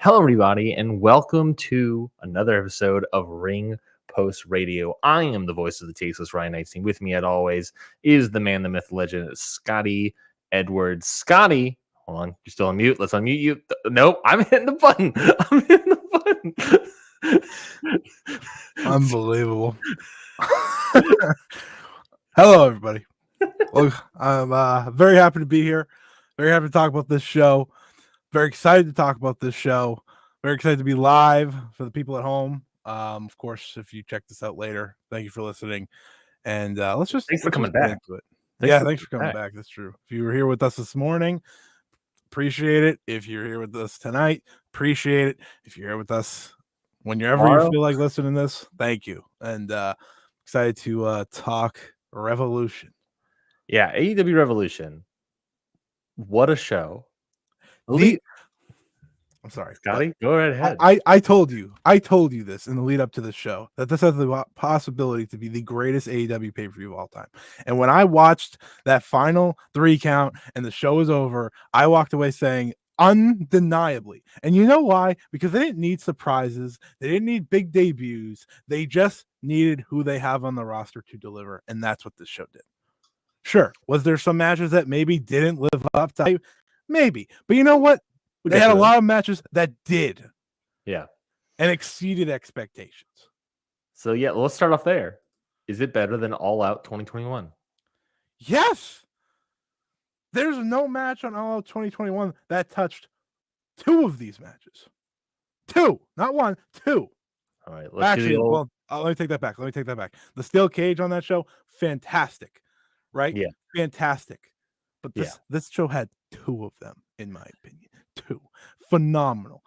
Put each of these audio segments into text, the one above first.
Hello, everybody, and welcome to another episode of Ring Post Radio. I am the voice of the Tasteless Ryan Knightstein. With me, as always, is the man, the myth, legend, Scotty Edwards. Scotty, hold on, you're still on mute. Let's unmute you. Nope, I'm hitting the button. I'm hitting the button. Unbelievable. Hello, everybody. Look, I'm very happy to be here. Very happy to talk about this show. Very excited to talk about this show. Very excited to be live for the people at home. Of course, if you check this out later, thank you for listening. And Thanks for coming back. Into it. Thanks for coming back. That's true. If you were here with us this morning, appreciate it. If you're here with us tonight, appreciate it. If you're here with us whenever you feel like listening to this, thank you. And excited to talk Revolution. Yeah, AEW Revolution. What a show. I'm sorry, Scotty, go right ahead. I told you this in the lead up to the show that this has the possibility to be the greatest AEW pay-per-view of all time. And when I watched that final 3 count and the show was over, I walked away saying undeniably. And you know why? Because they didn't need surprises. They didn't need big debuts. They just needed who they have on the roster to deliver. And that's what this show did. Sure. Was there some matches that maybe didn't live up to hype? Maybe. But you know what? They had a lot of matches that did. Yeah. And exceeded expectations. So, yeah, let's start off there. Is it better than All Out 2021? Yes. There's no match on All Out 2021 that touched 2 of these matches. 2. Not 1, 2. All right. Let's let me take that back. The steel cage on that show, fantastic. Right? Yeah. Fantastic. But this show had 2 of them, in my opinion. 2. Phenomenal.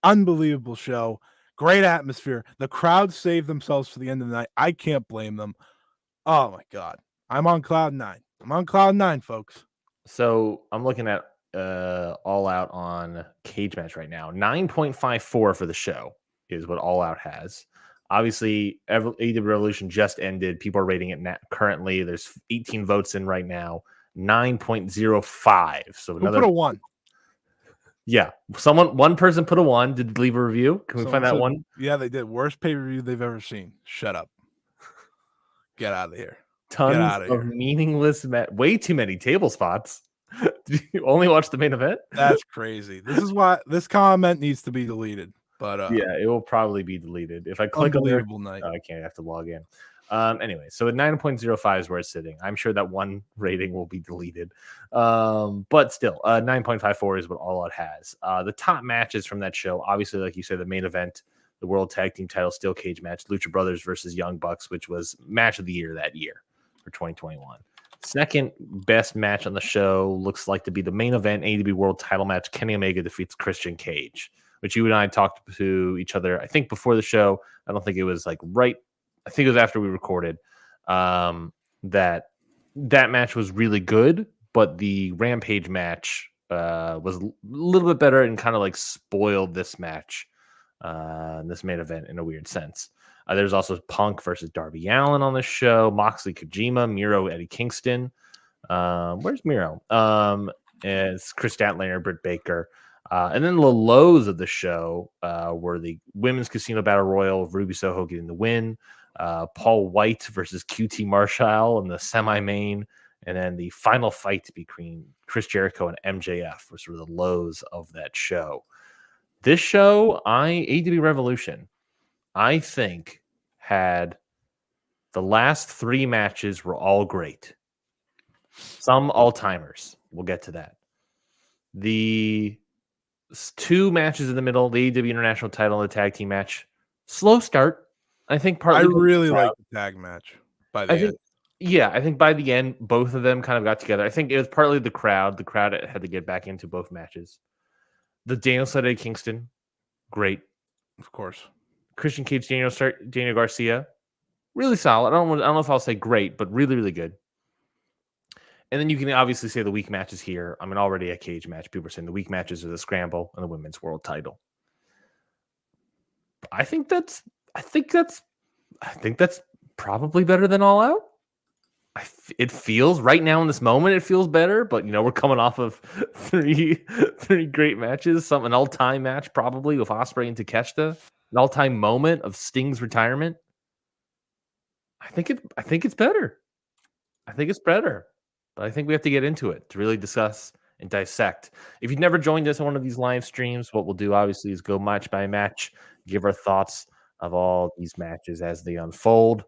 Unbelievable show. Great atmosphere. The crowd saved themselves for the end of the night. I can't blame them. Oh, my God. I'm on cloud 9. I'm on cloud 9, folks. So I'm looking at All Out on Cage Match right now. 9.54 for the show is what All Out has. Obviously, AEW Revolution just ended. People are rating it currently. There's 18 votes in right now. 9.05. So another put a 1. Yeah, one person put a 1. Did leave a review? Can we find that one? Yeah, they did. Worst pay-per-view they've ever seen. Shut up. Get out of here. Tons of meaningless way too many table spots. Did you only watch the main event? That's crazy. This is why this comment needs to be deleted. But yeah, it will probably be deleted. If I click on there, I can't have to log in. Anyway, so at 9.05 is where it's sitting. I'm sure that one rating will be deleted. But still, 9.54 is what All Out has. The top matches from that show, obviously, like you said, the main event, the World Tag Team Title Steel Cage match, Lucha Brothers versus Young Bucks, which was match of the year that year for 2021. Second best match on the show looks like to be the main event, AEW World Title match. Kenny Omega defeats Christian Cage, which you and I talked to each other, I think, before the show. I don't think it was like right. I think it was after we recorded that match was really good, but the Rampage match was a little bit better and kind of like spoiled this match, this main event in a weird sense. There's also Punk versus Darby Allin on the show, Moxley Kojima, Miro, Eddie Kingston. Where's Miro? It's Chris Statlander, Britt Baker. And then the lows of the show were the Women's Casino Battle Royal of Ruby Soho getting the win. Paul White versus QT Marshall in the semi-main, and then the final fight between Chris Jericho and MJF were sort of the lows of that show. This show, AEW Revolution, I think had the last 3 matches were all great. Some all-timers. We'll get to that. The 2 matches in the middle, the AEW International title and the tag team match, slow start. I think partly I really like the tag match by the end. Yeah, I think by the end, both of them kind of got together. I think it was partly the crowd. The crowd had to get back into both matches. The Daniel Eddie Kingston, great. Of course. Christian Cage, Daniel Garcia, really solid. I don't know if I'll say great, but really, really good. And then you can obviously say the weak matches here. I mean, already a cage match. People are saying the weak matches are the Scramble and the Women's World Title. I think that's probably better than All Out. It feels right now in this moment, it feels better, but we're coming off of three great matches, an all-time match probably with Ospreay and Takeshita, an all-time moment of Sting's retirement. I think it's better. I think it's better, but I think we have to get into it to really discuss and dissect. If you've never joined us on one of these live streams, what we'll do obviously is go match by match, give our thoughts of all these matches as they unfold.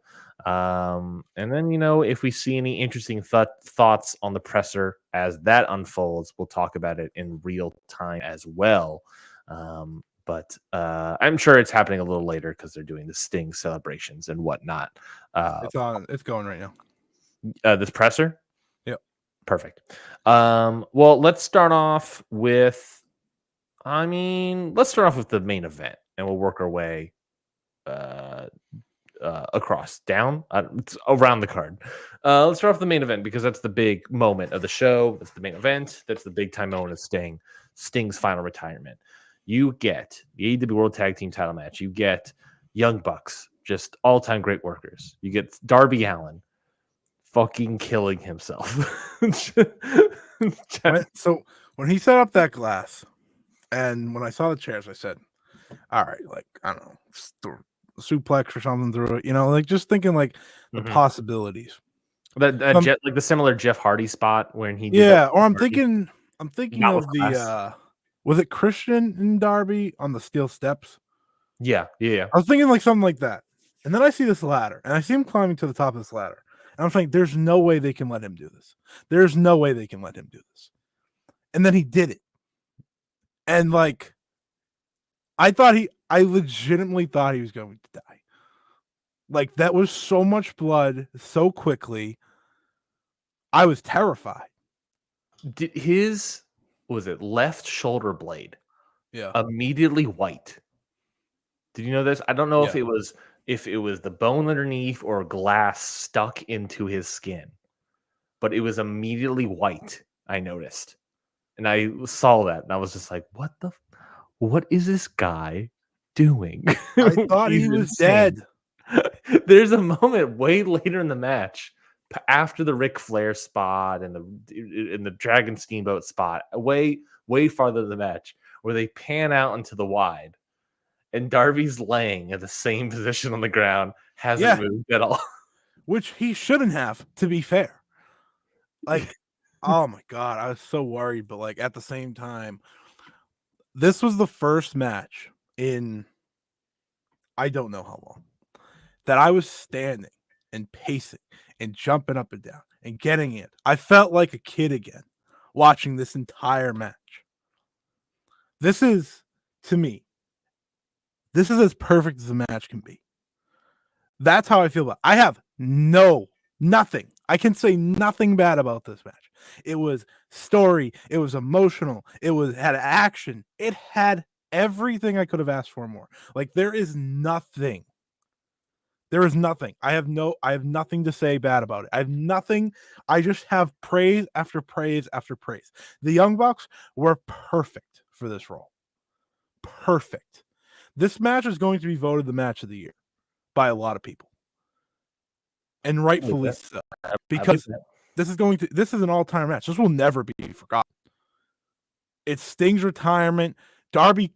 And then, if we see any interesting thoughts on the presser as that unfolds, we'll talk about it in real time as well. But I'm sure it's happening a little later because they're doing the Sting celebrations and whatnot. It's going right now. This presser? Yep. Perfect. Well, let's start off with the main event, and we'll work our way across down it's around the card. Let's start off the main event because that's the big moment of the show. That's the main event. That's the big time moment of Sting's final retirement. You get the AEW World Tag Team title match. You get Young Bucks, just all-time great workers. You get Darby Allin fucking killing himself. So when he set up that glass, and when I saw the chairs, I said, all right, like, I don't know, suplex or something through it, just thinking like the possibilities. That like the similar Jeff Hardy spot when he did I'm thinking of the was it Christian and Darby on the steel steps? Yeah. I was thinking like something like that. And then I see this ladder, and I see him climbing to the top of this ladder. And I'm thinking, there's no way they can let him do this. There's no way they can let him do this. And then he did it. And like, I legitimately thought he was going to die. Like, that was so much blood so quickly. I was terrified. Did his left shoulder blade immediately white? Did you know this? I don't know if it was the bone underneath or glass stuck into his skin, but it was immediately white. I noticed, and I saw that, and I was just like, what is this guy doing? I thought he was dead. There's a moment way later in the match, after the Ric Flair spot and the Dragon Steamboat spot, way farther in the match, where they pan out into the wide, and Darby's laying in the same position on the ground, hasn't moved at all. Which he shouldn't have, to be fair. Like, oh my God, I was so worried, but like at the same time, this was the first match in I don't know how long that I was standing and pacing and jumping up and down and getting it. I felt like a kid again watching this entire match. This is, to me, this is as perfect as a match can be. That's how I feel about it. I have nothing. I can say nothing bad about this match. It was story. It was emotional. It had action. It had everything I could have asked for more. Like, there is nothing. There is nothing. I have nothing to say bad about it. I have nothing. I just have praise after praise after praise. The Young Bucks were perfect for this role. Perfect. This match is going to be voted the match of the year by a lot of people. And rightfully so. Because this is an all-time match. This will never be forgotten. It's Sting's retirement. Darby,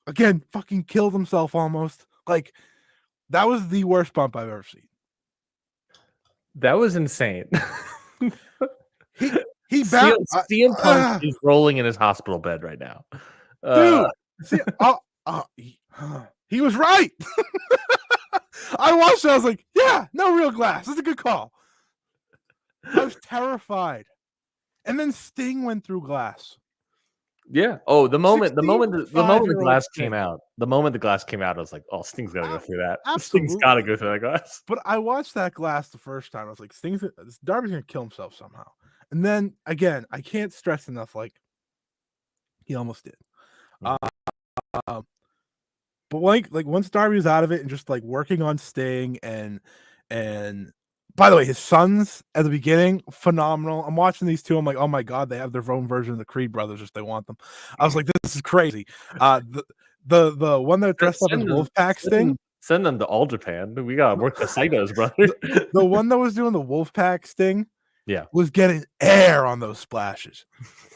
again, fucking killed himself almost. Like, that was the worst bump I've ever seen. That was insane. CM Punk is rolling in his hospital bed right now. He was right. I watched it. I was like, yeah, no real glass. That's a good call. I was terrified. And then Sting went through glass. Yeah. Oh, the moment the glass came out, I was like, oh, Sting's got to go through that. Absolutely. Sting's got to go through that glass. But I watched that glass the first time. I was like, Darby's going to kill himself somehow. And then, again, I can't stress enough, like, he almost did. But like once Darby was out of it and just like working on Sting and by the way, his sons at the beginning, phenomenal. I'm watching these two. I'm like, oh my God, they have their own version of the Creed brothers if they want them. I was like, this is crazy. The one that dressed up as Wolfpack Sting. Send them to All Japan. We gotta work the Saitos, brother. The one that was doing the Wolfpack sting, was getting air on those splashes.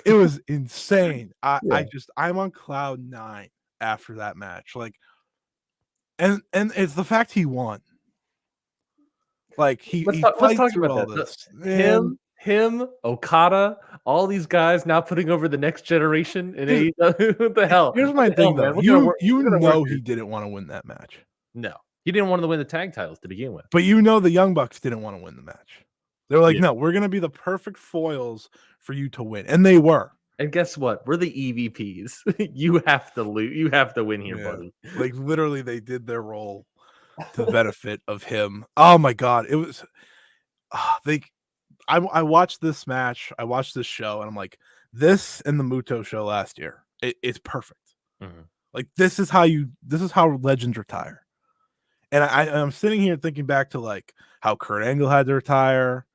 It was insane. I'm on cloud 9 after that match. Like, and it's the fact he won. Like let's talk about that. Him, Okada, all these guys now putting over the next generation in AEW. What the hell? Here's my thing, though. He didn't want to win that match. No, he didn't want to win the tag titles to begin with. But the Young Bucks didn't want to win the match. They're like, no, we're gonna be the perfect foils for you to win, and they were. And guess what? We're the EVPs. You have to lose. You have to win here, buddy. Like literally, they did their role to the benefit of him. Oh my god, it was. I watched this match. I watched this show, and I'm like, this and the Muto show last year. It's perfect. Mm-hmm. Like this is how legends retire. And I'm sitting here thinking back to like how Kurt Angle had to retire.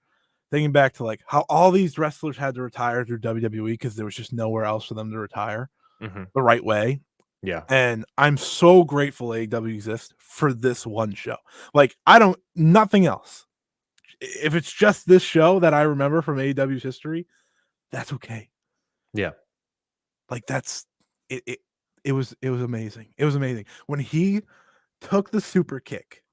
Thinking back to like how all these wrestlers had to retire through WWE because there was just nowhere else for them to retire the right way. Yeah. And I'm so grateful AEW exists for this one show. Like nothing else. If it's just this show that I remember from AEW's history, that's okay. Yeah. Like that's it. It was amazing. It was amazing when he took the super kick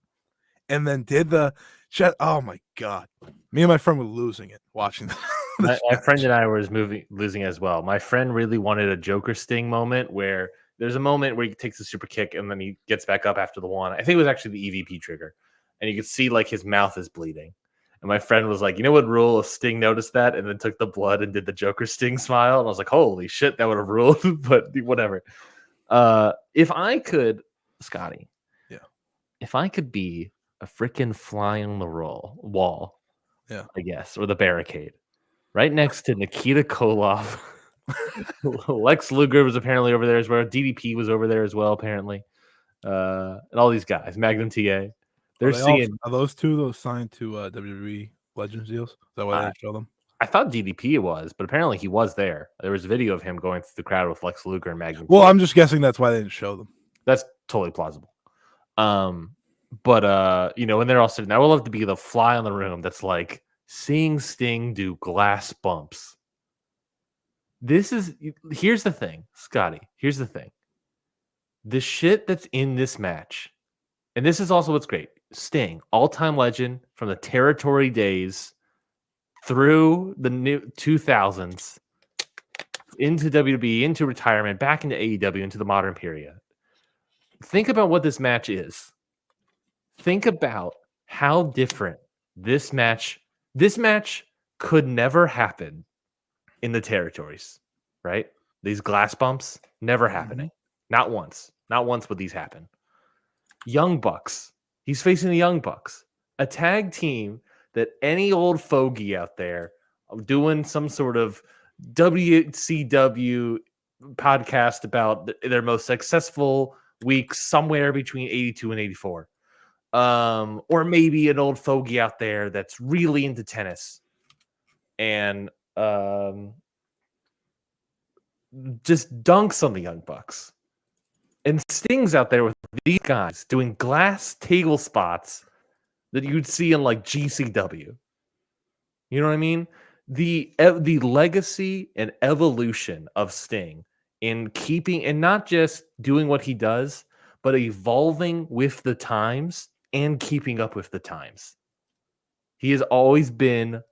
and then did the shut. Oh my god, me and my friend were losing it watching. My friend and I were losing as well. My friend really wanted a Joker Sting moment where there's a moment where he takes the super kick and then he gets back up after the one. I think it was actually the EVP trigger, and you could see like his mouth is bleeding. And my friend was like, you know what rule if Sting noticed that and then took the blood and did the Joker Sting smile? And I was like, holy shit, that would have ruled, but whatever. If I could, Scotty, if I could be a freaking fly on the wall, I guess, or the barricade, right next to Nikita Koloff. Lex Luger was apparently over there as well. DDP was over there as well, apparently. And all these guys, Magnum TA. Are those two signed to WWE Legends deals? Is that why they didn't show them? I thought DDP was, but apparently he was there. There was a video of him going through the crowd with Lex Luger and Magnum. Well, I'm just guessing that's why they didn't show them. That's totally plausible. But when they're all sitting, I would love to be the fly on the room that's like seeing Sting do glass bumps. Here's the thing, Scotty. Here's the thing. The shit that's in this match, and this is also what's great. Sting, all-time legend from the territory days through the new 2000s into WWE, into retirement, back into AEW, into the modern period. Think about what this match is. Think about how different this match could never happen in the territories, right? These glass bumps never happening. Not once. Not once would these happen. Young Bucks. He's facing the Young Bucks, a tag team that any old fogey out there doing some sort of WCW podcast about their most successful weeks somewhere between 82 and 84. Or maybe an old fogey out there that's really into tennis and just dunks on the Young Bucks. And Sting's out there with these guys doing glass table spots that you'd see in like GCW. You know what I mean? The legacy and evolution of Sting in keeping and not just doing what he does, but evolving with the times and keeping up with the times. He has always been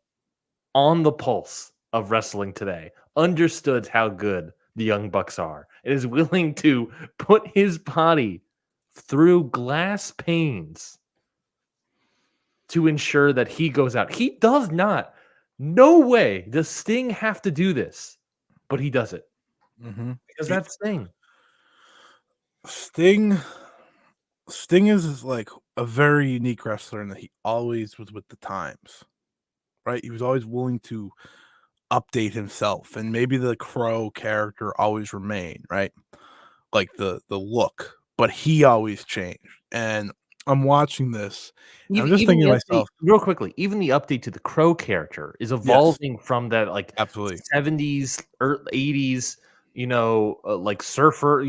on the pulse of wrestling today, understood how good the Young Bucks are, and is willing to put his body through glass panes to ensure that he goes out. He does not. No way does Sting have to do this, but he does it. Because that's Sting. Sting is like a very unique wrestler in that he always was with the times, right? He was always willing to update himself, and maybe the Crow character always remained, right? Like the look, but he always changed. And I'm watching this, and I'm just thinking to myself, real quickly, even the update to the Crow character is evolving from that like absolutely 70s or 80s, like surfer,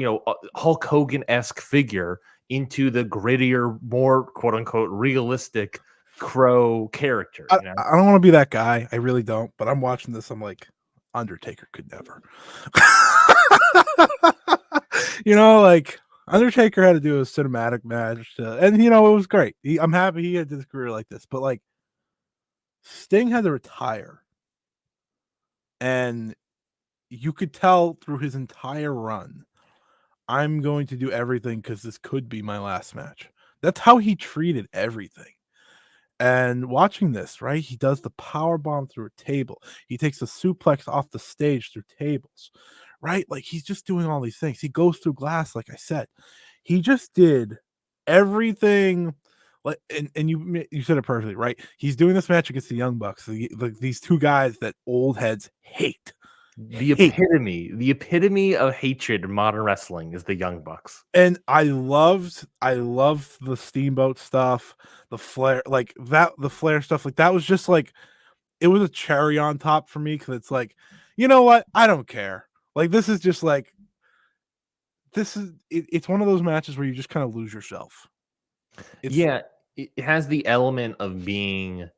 Hulk Hogan-esque figure into the grittier, more quote unquote realistic Crow character. I don't want to be that guy. I really don't. But I'm watching this. I'm like, Undertaker could never. Like Undertaker had to do a cinematic match, and it was great. I'm happy he had this career like this. But like, Sting had to retire, and you could tell through his entire run, I'm going to do everything because this could be my last match. That's how he treated everything. And watching this, right, he does the power bomb through a table. He takes the suplex off the stage through tables, right? Like, he's just doing all these things. He goes through glass, like I said. He just did everything. Like, and you said it perfectly, right? He's doing this match against the Young Bucks, these two guys that old heads hate. The epitome of hatred in modern wrestling is the Young Bucks. And I loved the Steamboat stuff, the Flair, like that, the Flair stuff, like that was just like, it was a cherry on top for me, because it's like, you know what? I don't care. Like, this is just like, it's one of those matches where you just kind of lose yourself. It has the element of being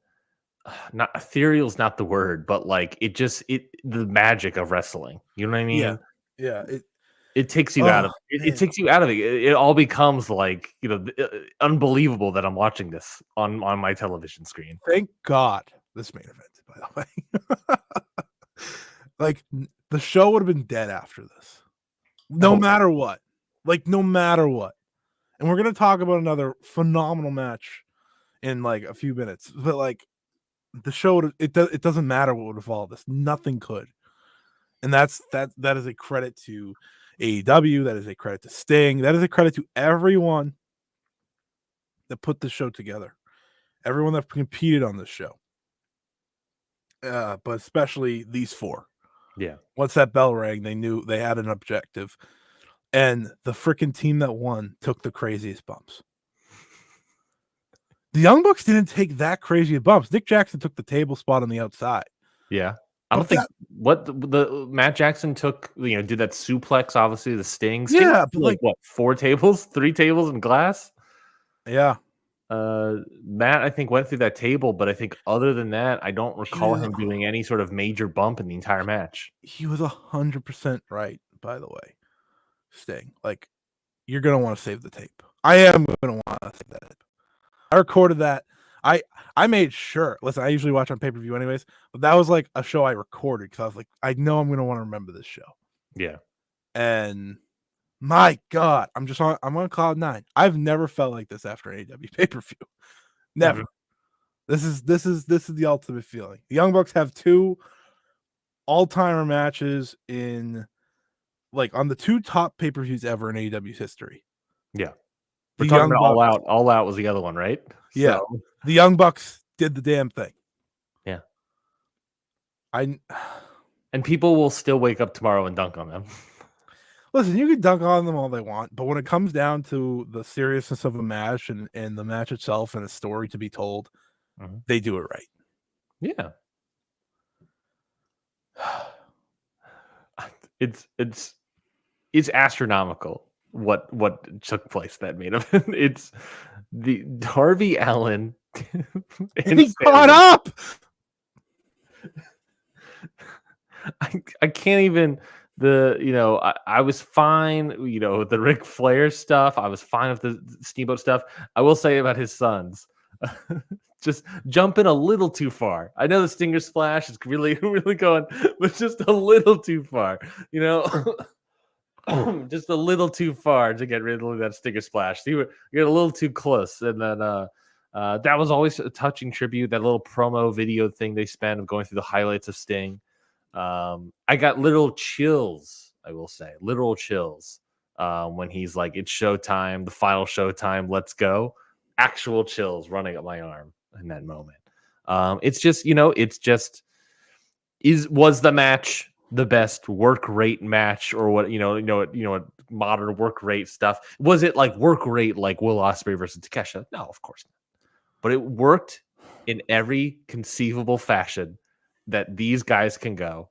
not ethereal is not the word, but like the magic of wrestling. You know what I mean? Yeah. It takes you out of it. It takes you out of it. It all becomes like, unbelievable that I'm watching this on my television screen. Thank God this main event, by the way. Like, the show would have been dead after this. No matter what. Like, no matter what. And we're gonna talk about another phenomenal match in like a few minutes. But like, the show, it doesn't matter what would have followed this. Nothing could. And that is a credit to AEW. That is a credit to Sting. That is a credit to everyone that put the show together. Everyone that competed on this show. But especially these four. Yeah. Once that bell rang, they knew they had an objective. And the freaking team that won took the craziest bumps. The Young Bucks didn't take that crazy of bumps. Nick Jackson took the table spot on the outside. Yeah. I don't think the Matt Jackson took, did that suplex, obviously, the Sting. Yeah, but like what, 3 tables in glass? Yeah. Matt, I think, went through that table, but I think other than that, I don't recall him doing any sort of major bump in the entire match. He was 100% right, by the way. Sting, like, you're gonna want to save the tape. I am gonna want to save that tape. I recorded that. I made sure. Listen, I usually watch on pay-per-view anyways, but that was like a show I recorded because I was like, I know I'm gonna want to remember this show. Yeah. And my God, I'm on cloud 9. I've never felt like this after an AEW pay-per-view. Never. This is the ultimate feeling. The Young Bucks have 2 all-timer matches in, like, on the 2 top pay-per-views ever in AEW's history. Yeah. We're talking about All Out. All Out was the other one, right? Yeah. So. The Young Bucks did the damn thing. Yeah. And people will still wake up tomorrow and dunk on them. Listen, you can dunk on them all they want, but when it comes down to the seriousness of a match and the match itself and a story to be told, they do it right. Yeah. It's astronomical what took place that made event. It's the Darby Allin. He caught up. I can't even. I was fine, with the Ric Flair stuff. I was fine with the Steamboat stuff. I will say about his sons, just jumping a little too far. I know the Stinger Splash is really, really going, but just a little too far, just a little too far to get rid of that Stinger Splash. You get a little too close. And then that was always a touching tribute, that little promo video thing they spent of going through the highlights of Sting. I got literal chills, I will say, literal chills when he's like, it's showtime, the final showtime, let's go. Actual chills running up my arm in that moment. It's just, was the match the best work rate match, or what, modern work rate stuff? Was it like work rate like Will Ospreay versus Takeshita? No, of course not. But it worked in every conceivable fashion that these guys can go.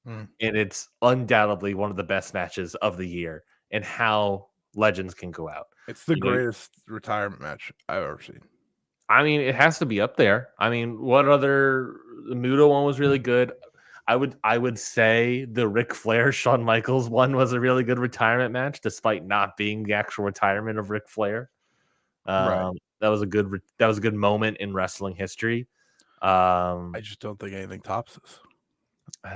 And it's undoubtedly one of the best matches of the year, and how legends can go out. It's the greatest retirement match I've ever seen. I mean, it has to be up there. I mean, what other the Muto one was really good. I would say the Ric Flair Shawn Michaels one was a really good retirement match, despite not being the actual retirement of Ric Flair. Right. That was a good moment in wrestling history. I just don't think anything tops this.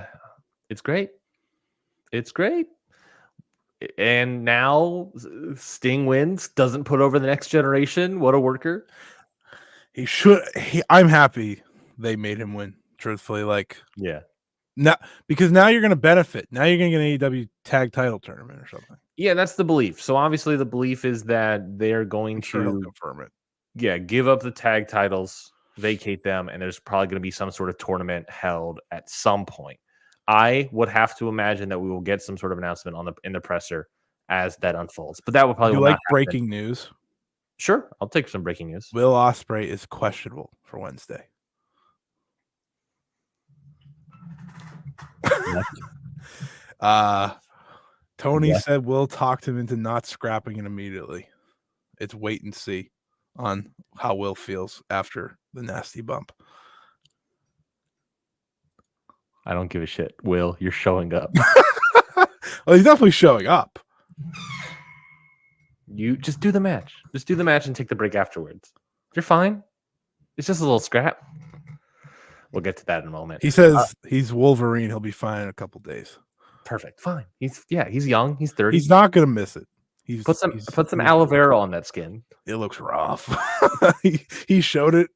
It's great. It's great. And now Sting wins, doesn't put over the next generation. What a worker. He should. I'm happy they made him win. Truthfully, yeah. Now, because now you're going to benefit. Now you're going to get an AEW tag title tournament or something. Yeah, that's the belief. So obviously the belief is that they're going to confirm it. Yeah, give up the tag titles, vacate them, and there's probably going to be some sort of tournament held at some point. I would have to imagine that we will get some sort of announcement in the presser as that unfolds. But that will probably like breaking news. Sure, I'll take some breaking news. Will Ospreay is questionable for Wednesday. Tony said Will talked him into not scrapping it immediately. It's wait and see on how Will feels after the nasty bump. I don't give a shit. Will, you're showing up. Well, he's definitely showing up. You just do the match. Just do the match and take the break afterwards. You're fine. It's just a little scrap. We'll get to that in a moment. He says he's Wolverine. He'll be fine in a couple days. Perfect. Fine. He's young. He's 30. He's not going to miss it. Put some aloe vera on that skin. It looks rough. he showed it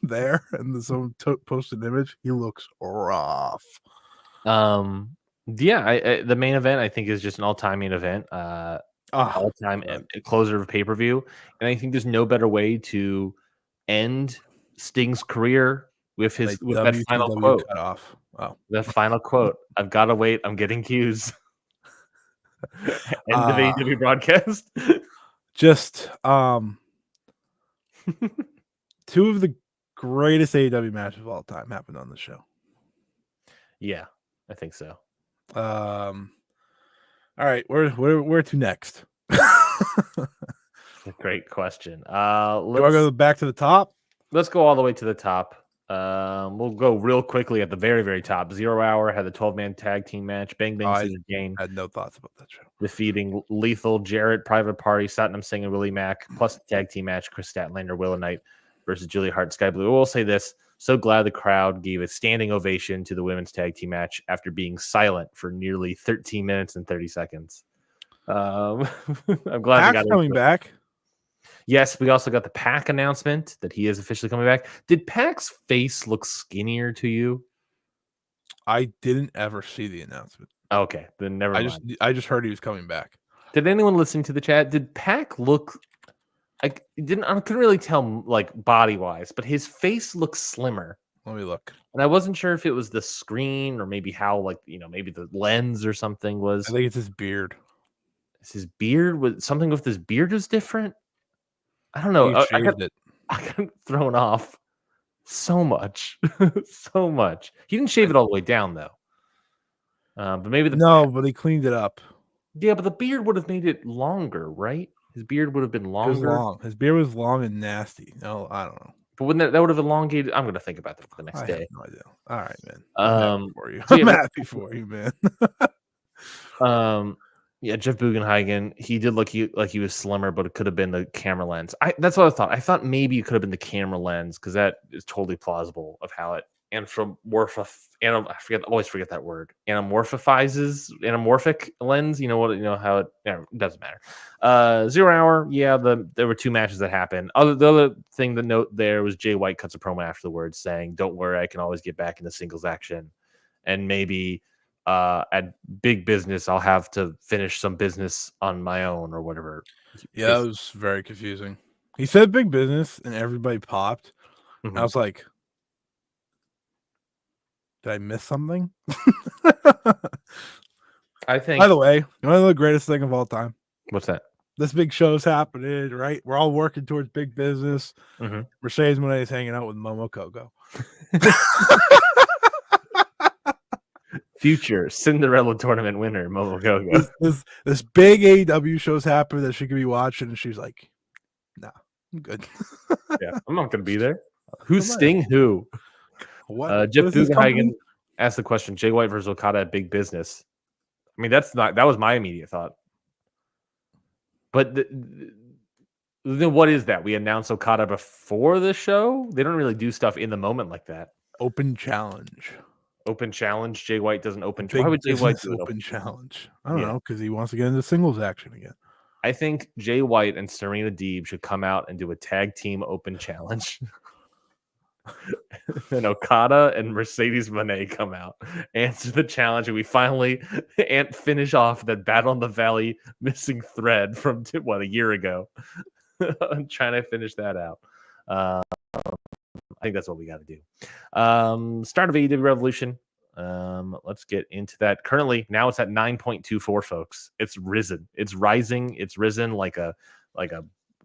there, and someone posted an image. He looks rough. Yeah. The main event I think is just an all-time main event. All-time closer of pay-per-view, and I think there's no better way to end Sting's career with that final quote. Cut off. Oh. The final quote. I've got to wait. I'm getting cues. End of AEW broadcast. Just two of the greatest AEW matches of all time happened on the show. Yeah, I think so. All right, where to next? Great question. Do I go back to the top? Let's go all the way to the top. We'll go real quickly at the very, very top. 0 Hour had the 12-man tag team match. Bang Bang Caesar Jane. I had no thoughts about that show. Defeating Lethal, Jarrett, Private Party, Satnam Singh, and Willie Mack, plus the tag team match, Chris Statlander, Willow Knight versus Julia Hart, Sky Blue. We'll say this. So glad the crowd gave a standing ovation to the women's tag team match after being silent for nearly 13 minutes and 30 seconds. I'm glad they got coming back. Yes, we also got the Pac announcement that he is officially coming back. Did Pac's face look skinnier to you? I didn't ever see the announcement. Okay, then never mind. I just heard he was coming back. Did anyone listening to the chat? Did Pac look? I couldn't really tell like body wise, but his face looks slimmer. Let me look. And I wasn't sure if it was the screen or maybe how maybe the lens or something was. I think it's his beard. Is his beard was something with his beard was different? I don't know. I got thrown off so much. So much. He didn't shave it all the way down, though. But maybe but he cleaned it up. Yeah, but the beard would have made it longer, right? His beard would have been longer. It was long. His beard was long and nasty. No, I don't know. But wouldn't that would have elongated? I'm going to think about that for the next day. I have no idea. All right, man. I'm happy for you, man. Yeah, Jeff Bugenhagen, he did look like he was slimmer, but it could have been the camera lens. That's what I thought. I thought maybe it could have been the camera lens because that is totally plausible of how it I always forget that word. Anamorphic lens. You know how it. Yeah, it doesn't matter. 0 Hour. Yeah, there were two matches that happened. The other thing to note there was Jay White cuts a promo after the words saying, "Don't worry, I can always get back into singles action," and maybe. At Big Business, I'll have to finish some business on my own or whatever. Yeah, it was very confusing. He said Big Business and everybody popped. Mm-hmm. I was like, did I miss something? I think. By the way, one of the greatest thing of all time. What's that? This big show's happening, right? We're all working towards Big Business. Mm-hmm. Mercedes Moné's hanging out with Momo Kogo. Future Cinderella tournament winner, Momo Gogo. This big AEW show's happening that she could be watching, and she's like, "Nah, I'm good." Yeah, I'm not gonna be there. Who's Sting? Who? What? Jeff Bugenhagen asked the question: Jay White versus Okada at Big Business. I mean, that was my immediate thought. But then what is that? We announce Okada before the show? They don't really do stuff in the moment like that. Open challenge. Open challenge. Jay White doesn't open. Why would Jay White do open challenge? I don't know, because he wants to get into singles action again. I think Jay White and Serena Deeb should come out and do a tag team open challenge. And Okada and Mercedes Moné come out, answer the challenge, and we finally finish off that Battle in the Valley missing thread from a year ago. I'm trying to finish that out. I think that's what we got to do. Start of AEW Revolution. Let's get into that. Currently, now it's at 9.24, folks. It's risen. It's rising. It's risen like a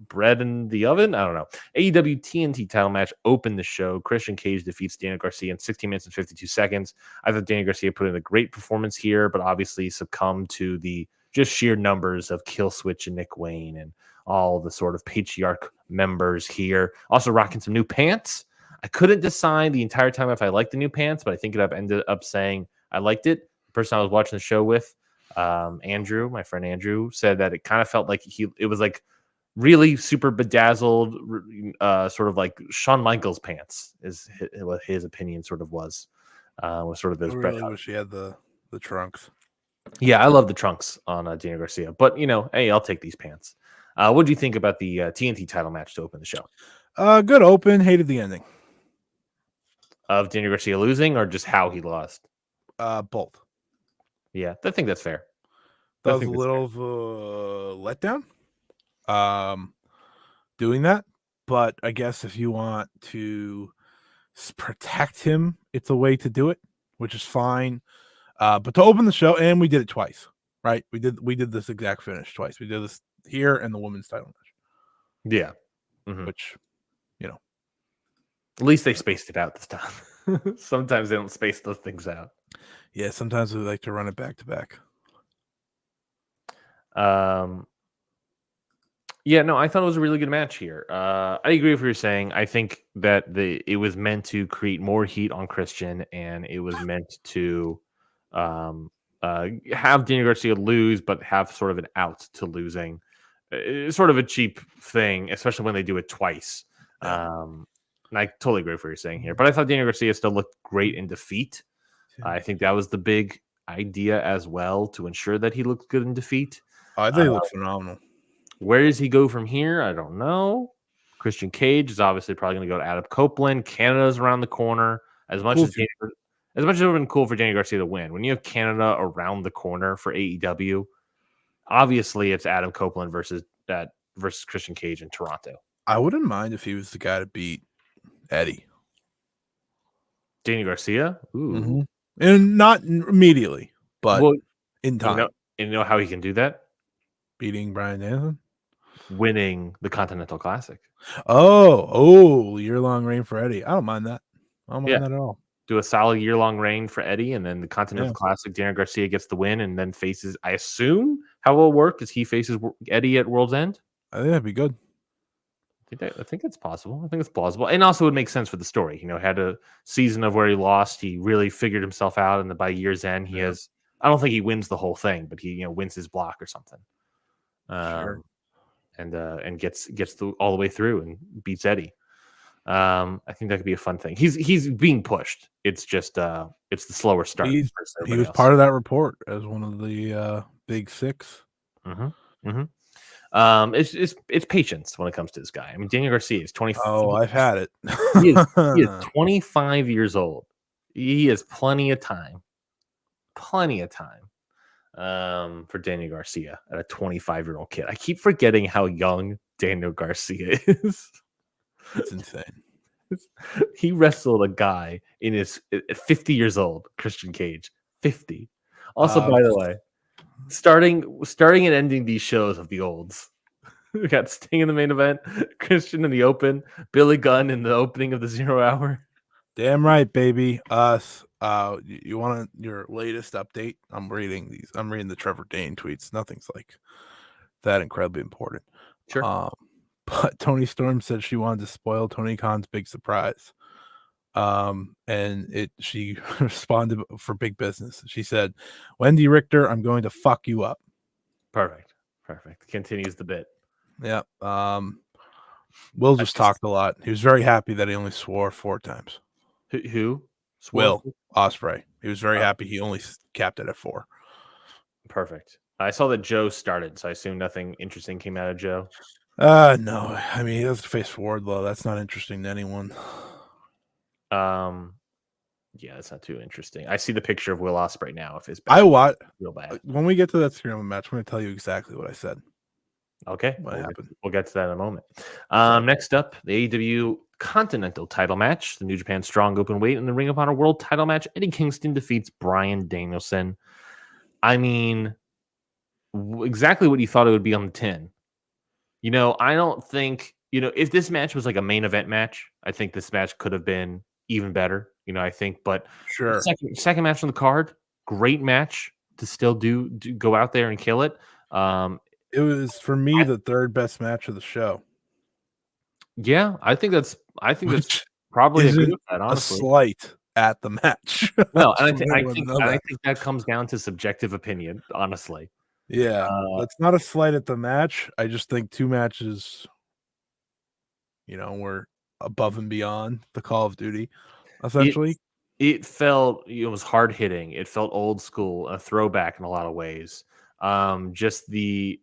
bread in the oven. I don't know. AEW TNT title match opened the show. Christian Cage defeats Daniel Garcia in 16 minutes and 52 seconds. I thought Daniel Garcia put in a great performance here, but obviously succumbed to the just sheer numbers of Killswitch and Nick Wayne and all the sort of patriarch members here. Also rocking some new pants. I couldn't decide the entire time if I liked the new pants, but I think I've ended up saying I liked it. The person I was watching the show with, Andrew, my friend Andrew, said that it kind of felt like it was like really super bedazzled, sort of like Shawn Michaels pants is what his opinion sort of was sort of those. I really wish he had the trunks. Yeah, I love the trunks on Daniel Garcia, but hey, I'll take these pants. What do you think about the TNT title match to open the show? Good open. Hated the ending of Daniel Garcia losing, or just how he lost. Both. Yeah, I think that's fair. That was a little of a letdown. Doing that, but I guess if you want to protect him, it's a way to do it, which is fine. But to open the show, and we did it twice, right? We did this exact finish twice. We did this here and the women's title match. Yeah, which at least they spaced it out this time. Sometimes they don't space those things out. Yeah, sometimes we like to run it back to back. Yeah, no, I thought it was a really good match here. I agree with what you're saying. I think that it was meant to create more heat on Christian, and it was meant to have Daniel Garcia lose, but have sort of an out to losing. It's sort of a cheap thing, especially when they do it twice. And I totally agree with what you're saying here. But I thought Daniel Garcia still looked great in defeat. I think that was the big idea as well, to ensure that he looked good in defeat. I think he looked phenomenal. Where does he go from here? I don't know. Christian Cage is obviously probably going to go to Adam Copeland. Canada's around the corner. As much as it would have been cool for Daniel Garcia to win, when you have Canada around the corner for AEW, obviously it's Adam Copeland versus Christian Cage in Toronto. I wouldn't mind if he was the guy to beat Eddie. Daniel Garcia? Ooh. And not immediately, but in time. You know how he can do that? Beating Bryan Danielson? Winning the Continental Classic. Year-long reign for Eddie. I don't mind that. I don't mind that at all. Do a solid year-long reign for Eddie, and then the Continental Classic, Daniel Garcia gets the win, and then faces, I assume, how it will work is he faces Eddie at World's End? I think that'd be good. I think it's possible. I think it's plausible. And also it would make sense for the story. Had a season of where he lost. He really figured himself out, and by year's end, he has, I don't think he wins the whole thing, but he wins his block or something. Sure. And gets all the way through and beats Eddie. I think that could be a fun thing. He's being pushed. It's just it's the slower start. He was part of that report as one of the big six. It's patience when it comes to this guy. I mean, Daniel Garcia is 25. Oh, I've had it. he is 25 years old. He has plenty of time. For Daniel Garcia at a 25-year-old kid. I keep forgetting how young Daniel Garcia is. It's insane. He wrestled a guy in his 50 years old, Christian Cage. 50. Also, by the way, starting and ending these shows of the olds. We got Sting in the main event, Christian in the open, Billy Gunn in the opening of the 0 Hour. Damn right, baby. Us. You want your latest update? I'm reading these. I'm reading the Trevor Dane tweets. Nothing's like that incredibly important. Sure. But Tony Storm said she wanted to spoil Tony Khan's big surprise. And she responded for big business. She said, "Wendy Richter, I'm going to fuck you up." Perfect. Continues the bit. Yeah. Will just talked a lot. He was very happy that he only swore 4 times. Who? Will Ospreay. He was very happy he only capped it at 4. Perfect. I saw that Joe started, so I assume nothing interesting came out of Joe. No. I mean, he has to face Wardlow. That's not interesting to anyone. Yeah, that's not too interesting. I see the picture of Will Ospreay now. If his back real bad. When we get to that screamo match, I'm going to tell you exactly what I said. Okay, we'll get to that in a moment. Next up, the AEW Continental title match, the New Japan Strong Openweight, and the Ring of Honor World title match. Eddie Kingston defeats Bryan Danielson. I mean, exactly what you thought it would be on the tin. You know, I don't think, if this match was like a main event match, I think this match could have been even better. I think, but sure. Second match on the card, great match to still do go out there and kill it. It was for me the third best match of the show. Yeah, I think that's probably a good bet, honestly. A slight at the match. No, and I think that comes down to subjective opinion, honestly. Yeah, that's not a slight at the match. I just think 2 matches, were above and beyond the Call of Duty, essentially. It was hard hitting. It felt old school, a throwback in a lot of ways. Just the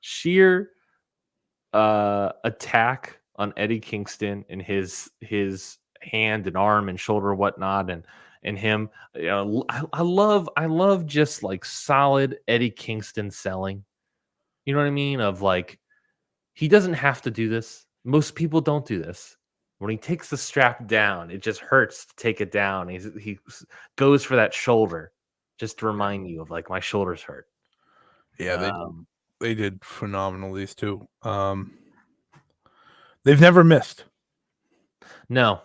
sheer attack on Eddie Kingston and his hand and arm and shoulder and whatnot, and him. I love just like solid Eddie Kingston selling. You know what I mean? Of like, he doesn't have to do this. Most people don't do this. When he takes the strap down, it just hurts to take it down. He goes for that shoulder just to remind you of like, my shoulders hurt. Yeah, they did phenomenal, these two. They've never missed. No.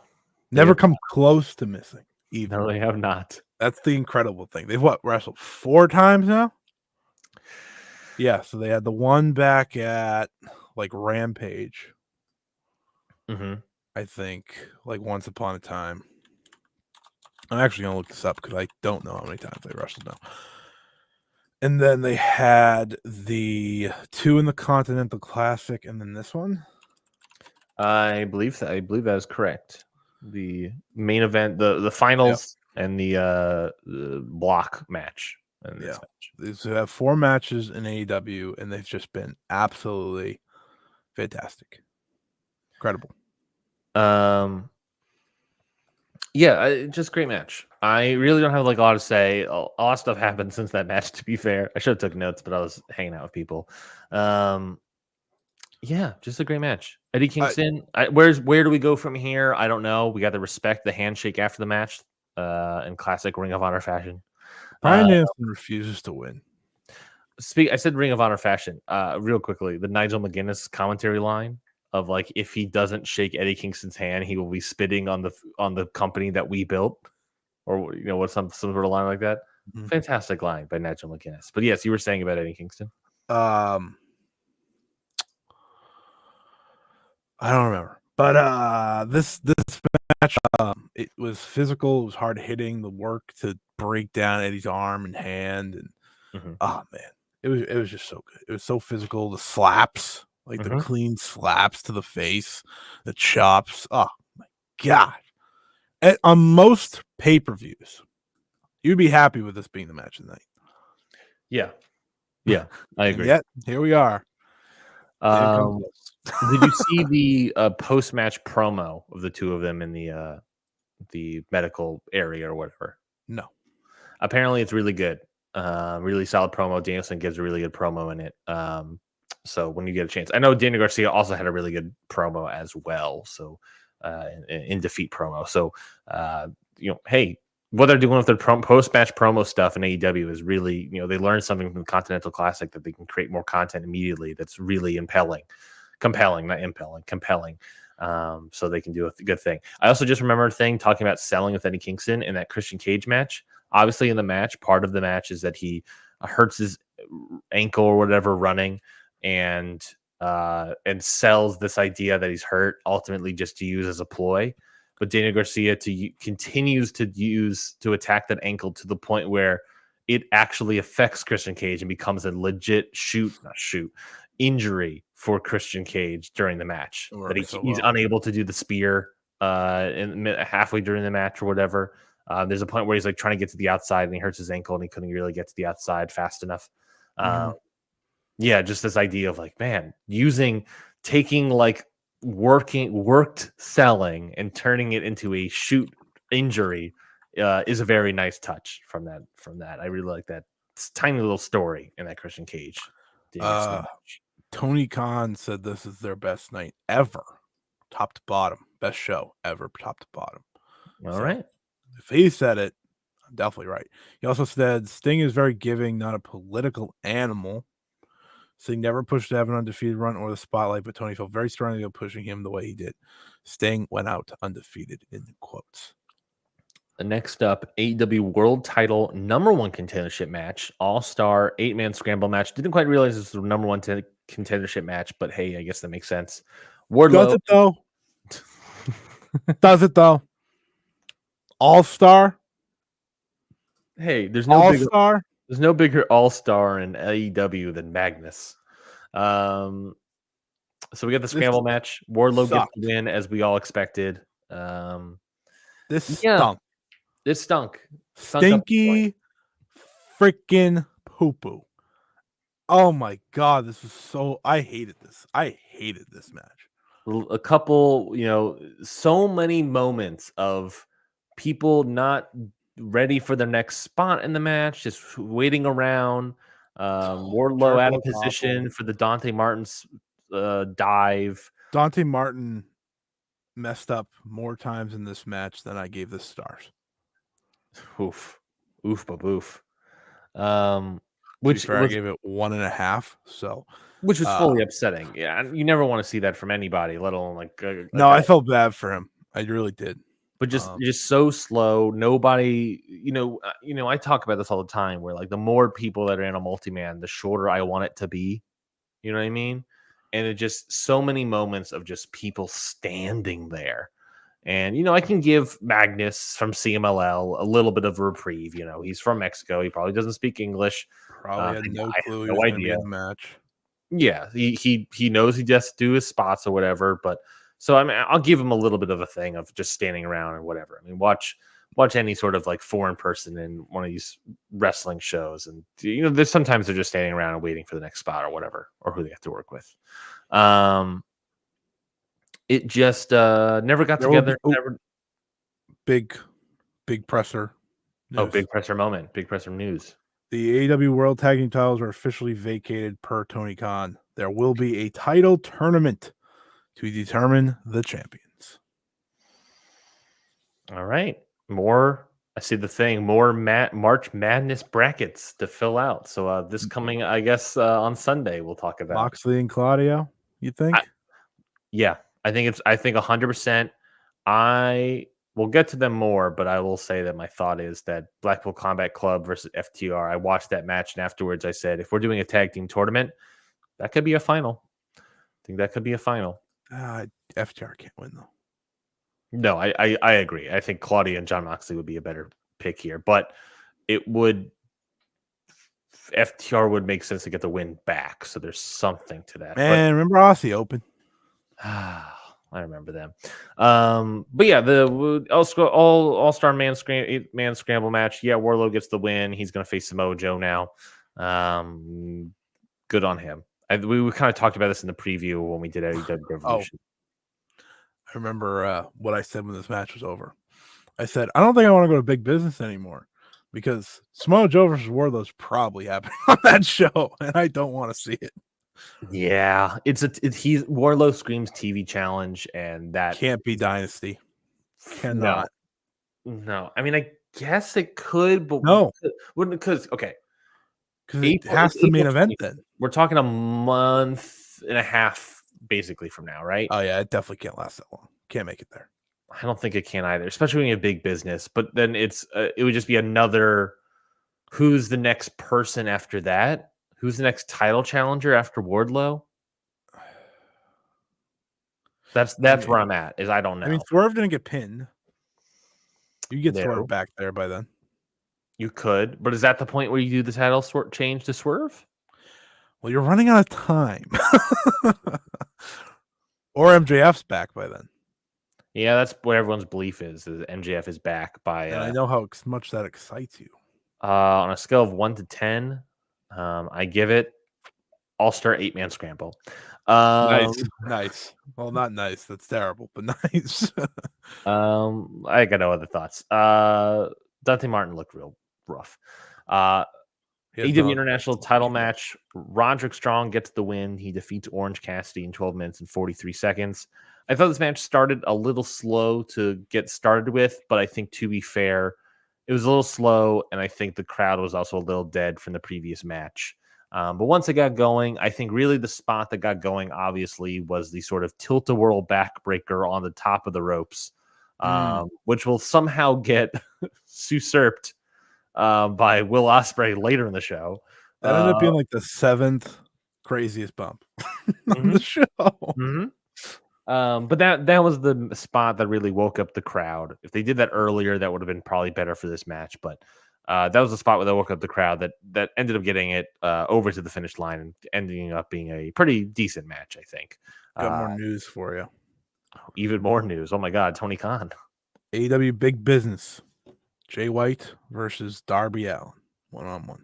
Never come close to missing. Even. No, they have not. That's the incredible thing. They've wrestled 4 times now? Yeah, so they had the one back at like Rampage. Mm-hmm. I think, like Once Upon a Time. I'm actually going to look this up because I don't know how many times they wrestled now. And then they had the 2 in the Continental Classic, and then this one. I believe that is correct. The main event, the finals, and the block match. Yeah, these have 4 matches in AEW, and they've just been absolutely fantastic, incredible. Yeah, just great match. I really don't have like a lot to say. A lot of stuff happened since that match, to be fair. I should have took notes, but I was hanging out with people. Yeah, just a great match. Eddie Kingston. Where do we go from here? I don't know. We got to respect the handshake after the match, in classic Ring of Honor fashion. Bryan Danielson refuses to win. I said Ring of Honor fashion. Real quickly, the Nigel McGuinness commentary line of like, if he doesn't shake Eddie Kingston's hand, he will be spitting on the company that we built, or what some sort of line like that. Mm-hmm. Fantastic line by Nigel McGuinness. But yes, you were saying about Eddie Kingston. I don't remember, but this match, it was physical. It was hard hitting. The work to break down Eddie's arm and hand, and oh man, it was just so good. It was so physical. The slaps, like the clean slaps to the face, the chops. Oh my god! On most pay-per-views, you'd be happy with this being the match of the night. Yeah, I agree. Yet here we are. Did you see the post-match promo of the 2 of them in the medical area or whatever? No. Apparently, it's really good. Really solid promo. Danielson gives a really good promo in it. So when you get a chance, I know Daniel Garcia also had a really good promo as well. So in defeat promo. So hey, what they're doing with their post-match promo stuff in AEW is really, they learned something from the Continental Classic that they can create more content immediately. That's really compelling. so they can do a good thing. I also just remember a thing talking about selling with Eddie Kingston in that Christian Cage match. Obviously, in the match, part of the match is that he hurts his ankle or whatever running, and sells this idea that he's hurt, ultimately just to use as a ploy. But Daniel Garcia continues to attack that ankle to the point where it actually affects Christian Cage and becomes a legit injury for Christian Cage during the match. That he's unable to do the spear halfway during the match or whatever. There's a point where he's like trying to get to the outside and he hurts his ankle and he couldn't really get to the outside fast enough. Yeah, just this idea of like, man, taking like worked selling and turning it into a shoot injury is a very nice touch from that. I really like that tiny little story in that Christian Cage. Tony Khan said this is their best night ever, top to bottom, best show ever, top to bottom. All right. If he said it, I'm definitely right. He also said Sting is very giving, not a political animal. Sting never pushed to have an undefeated run or the spotlight, but Tony felt very strongly about pushing him the way he did. Sting went out undefeated in the quotes. Next up, AEW World Title #1 contendership match, All-Star 8-man scramble match. Didn't quite realize this was the #1 contendership match, but hey, I guess that makes sense. Wardlow. Does it though? Does it though? All-Star. Hey, there's no All-Star. There's no bigger All-Star in AEW than Magnus. So we got the scramble match. Wardlow gets the win as we all expected. This stunk. It stunk. Stinky freaking poo-poo. Oh my god, this was so... I hated this. I hated this match. A couple, so many moments of people not ready for their next spot in the match, just waiting around. Wardlow out of position for the Dante Martin's dive. Dante Martin messed up more times in this match than I gave this stars. Oof baboof. I gave it 1.5. So, which was fully upsetting. Yeah, you never want to see that from anybody, let alone like. No, I felt bad for him. I really did. But just so slow. Nobody, I talk about this all the time. Where like the more people that are in a multi-man, the shorter I want it to be. You know what I mean? And it just so many moments of just people standing there. And, I can give Magnus from CMLL a little bit of a reprieve. He's from Mexico. He probably doesn't speak English. Probably had no clue. No idea. The match. Yeah, he knows he just do his spots or whatever. But so I'll give him a little bit of a thing of just standing around or whatever. I mean, watch any sort of like foreign person in one of these wrestling shows, and there's sometimes they're just standing around and waiting for the next spot or whatever, or who they have to work with. It just never got together. Big presser. News. Oh, big presser moment. Big presser news. The AEW World Tag Team titles are officially vacated per Tony Khan. There will be a title tournament to determine the champions. All right. I see the thing. More March Madness brackets to fill out. So this coming, I guess, on Sunday, we'll talk about Moxley and Claudio, you think? Yeah. I think 100%. I will get to them more, but I will say that my thought is that Blackpool Combat Club versus FTR. I watched that match, and afterwards I said, if we're doing a tag team tournament, that could be a final. I think that could be a final. FTR can't win though. No, I agree. I think Claudia and John Moxley would be a better pick here, but FTR would make sense to get the win back. So there's something to that. Man, remember Aussie Open? I remember them. But yeah, the All-Star man scramble match. Yeah, Wardlow gets the win. He's going to face Samoa Joe now. Good on him. We kind of talked about this in the preview when we did AEW Revolution. I remember what I said when this match was over. I said, I don't think I want to go to big business anymore because Samoa Joe versus Wardlow's probably happening on that show, and I don't want to see it. Yeah, Wardlow screams TV challenge, and that can't be Dynasty. Cannot. No. I mean, I guess it could, but no, because it has to main event. Then we're talking a month and a half basically from now, right? Oh yeah, it definitely can't last that long. Can't make it there. I don't think it can either, especially when you have big business. But then it would just be another. Who's the next person after that? Who's the next title challenger after Wardlow? That's where I'm at. Is I don't know. I mean, Swerve didn't get pinned. You get Swerve No. back there by then. You could, but is that the point where you do the title change to Swerve? Well, you're running out of time. Or MJF's back by then. Yeah, that's what everyone's belief is MJF is back by. And I know how much that excites you. On a scale of 1 to 10, I give it All-Star 8-man scramble. Nice. Well, not nice. That's terrible, but nice. I got no other thoughts. Dante Martin looked real rough. AEW International title match. Roderick Strong gets the win. He defeats Orange Cassidy in 12 minutes and 43 seconds. I thought this match started a little slow to get started with, but I think to be fair, it was a little slow, and I think the crowd was also a little dead from the previous match. But once it got going, I think really the spot that got going, obviously, was the sort of tilt-a-whirl backbreaker on the top of the ropes, which will somehow get usurped by Will Ospreay later in the show. That ended up being like the 7th craziest bump on the show. But that was the spot that really woke up the crowd. If they did that earlier, that would have been probably better for this match. But that was the spot where they woke up the crowd that ended up getting it over to the finish line and ending up being a pretty decent match, I think. Got more news for you. Even more news. Oh my God, Tony Khan. AEW Big Business. Jay White versus Darby Allin. 1-on-1.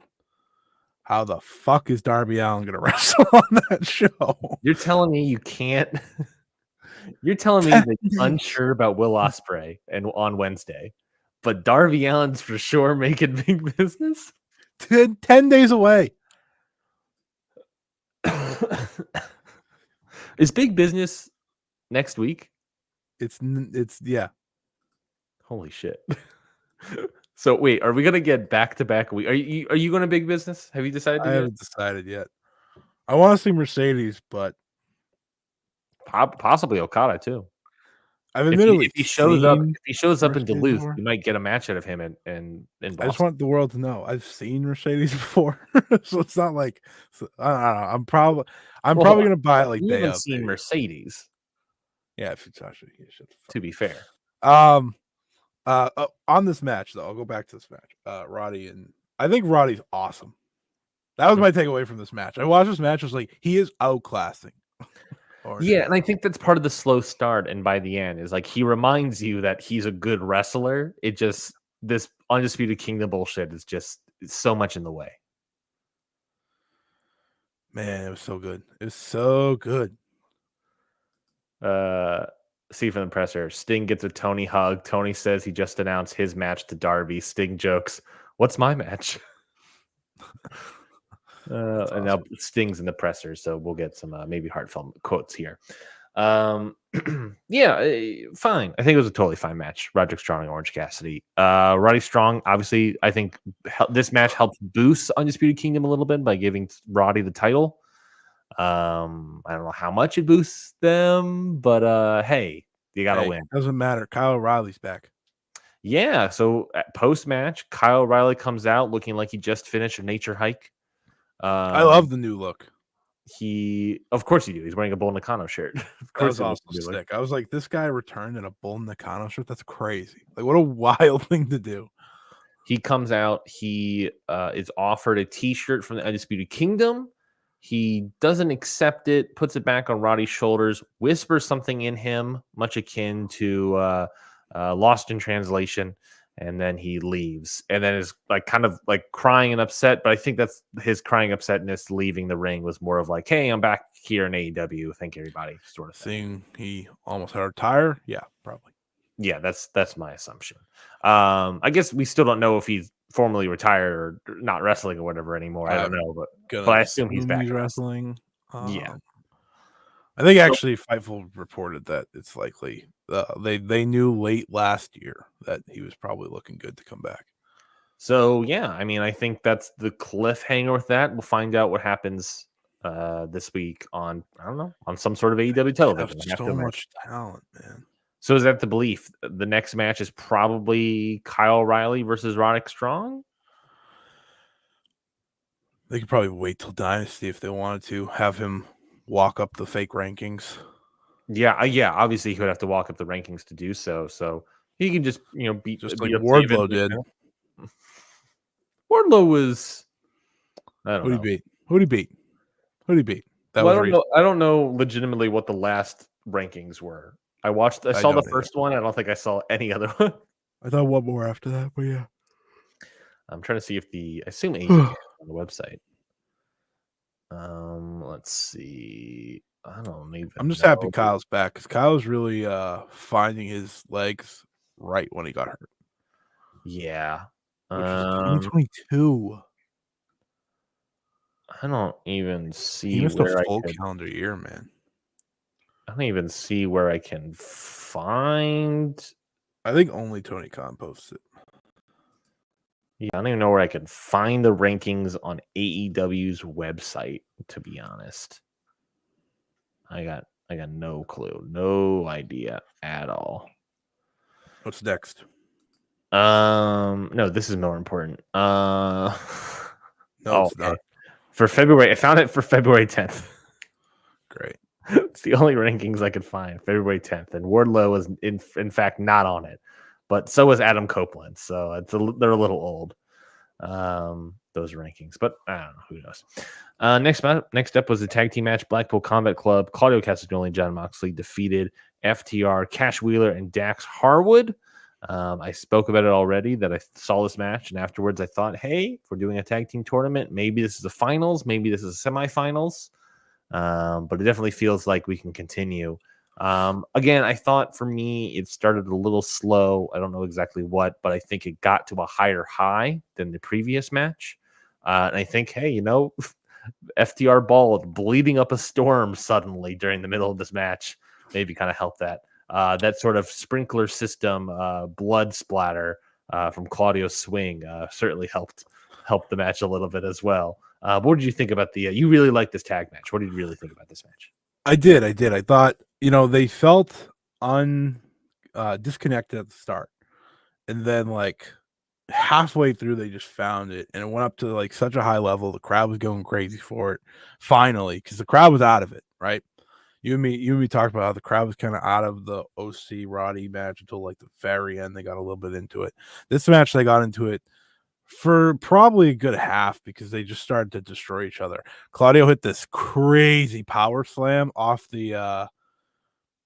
How the fuck is Darby Allin going to wrestle on that show? You're telling me you can't... You're telling me that you're unsure about Will Ospreay and on Wednesday, but Darby Allin's for sure making big business? 10 days away. Is big business next week? It's yeah. Holy shit. So wait, are we gonna get back-to-back week? Are you going to big business? Have you decided? I haven't decided yet. I want to see Mercedes, but possibly Okada too. I've admittedly if he shows up in Duluth, you might get a match out of him in Boston. I just want the world to know I've seen Mercedes before, so it's not like I don't know. I'm probably gonna buy it like you haven't seen Mercedes. Yeah, if it's actually to be fair. On this match though, I'll go back to this match. Roddy, and I think Roddy's awesome. That was my takeaway from this match. I watched this match. I was like, he is outclassing. Yeah, and I think that's part of the slow start, and by the end is like he reminds you that he's a good wrestler. It just this Undisputed Kingdom bullshit is just so much in the way. Man, it was so good. It was so good. See from the presser, Sting gets a Tony hug. Tony says he just announced his match to Darby. Sting jokes, "What's my match?" Awesome. And now Sting's in the presser, so we'll get some maybe heartfelt quotes here. Yeah, fine. I think it was a totally fine match. Roderick Strong and Orange Cassidy. Roddy Strong, obviously, I think this match helped boost Undisputed Kingdom a little bit by giving Roddy the title. I don't know how much it boosts them, but hey, you gotta win. Doesn't matter. Kyle O'Reilly's back. Yeah, so post match, Kyle O'Reilly comes out looking like he just finished a nature hike. I love the new look. Of course you do. He's wearing a Bull Nakano shirt. Of course, that was awesome. Sick. I was like, this guy returned in a Bull Nakano shirt. That's crazy. Like, what a wild thing to do. He comes out. He is offered a T-shirt from the Undisputed Kingdom. He doesn't accept it. Puts it back on Roddy's shoulders. Whispers something in him, much akin to Lost in Translation. And then he leaves, and then is like kind of like crying and upset. But I think that's his crying upsetness leaving the ring was more of like, "Hey, I'm back here in AEW. Thank you, everybody." Sort of thing. He almost had to retire. Yeah, probably. Yeah, that's my assumption. I guess we still don't know if he's formally retired or not wrestling or whatever anymore. I don't know, but I assume he's back wrestling. Yeah. I think actually Fightful reported that it's likely they knew late last year that he was probably looking good to come back. So yeah, I mean, I think that's the cliffhanger with that. We'll find out what happens this week on, I don't know, on some sort of AEW television. So much talent, man. So is that the belief? The next match is probably Kyle O'Reilly versus Roderick Strong? They could probably wait till Dynasty if they wanted to have him walk up the fake rankings. Yeah. Obviously, he would have to walk up the rankings to do so. So he can just, beat like beat Wardlow did. Wardlow was. I don't know. Who'd he beat? That was recent. I don't know legitimately what the last rankings were. I saw the first one. I don't think I saw any other one. I thought one more after that, but yeah. I'm trying to see if I assume AEW on the website. Let's see. I don't even. I'm just happy Kyle's back because Kyle's really finding his legs right when he got hurt. Yeah. Which was 2022. I don't even see. He missed a full calendar year, man. I don't even see where I can find. I think only Tony Khan posts it. Yeah, I don't even know where I can find the rankings on AEW's website, to be honest. I got no clue. No idea at all. What's next? No, this is more important. No, it's not. For February, I found it for February 10th. Great. It's the only rankings I could find, February 10th. And Wardlow was, in fact, not on it. But so was Adam Copeland. So they're a little old, those rankings. But I don't know. Who knows? Next up was the tag team match. Blackpool Combat Club. Claudio Castagnoli and Jon Moxley defeated FTR, Cash Wheeler, and Dax Harwood. I spoke about it already that I saw this match, and afterwards I thought, hey, if we're doing a tag team tournament, maybe this is the finals, maybe this is semifinals, but it definitely feels like we can continue. Again, I thought for me it started a little slow. I don't know exactly what, but I think it got to a higher high than the previous match. And I think, hey, FTR balled, bleeding up a storm suddenly during the middle of this match, maybe kind of helped that. That sort of sprinkler system, blood splatter from Claudio's swing certainly helped the match a little bit as well. What did you think about you really liked this tag match? What did you really think about this match? I did. I thought, they felt disconnected at the start. And then like halfway through, they just found it. And it went up to like such a high level. The crowd was going crazy for it. Finally, because the crowd was out of it, right? You and me talked about how the crowd was kind of out of the OC Roddy match until like the very end. They got a little bit into it. This match, they got into it for probably a good half because they just started to destroy each other. Claudio hit this crazy power slam off the I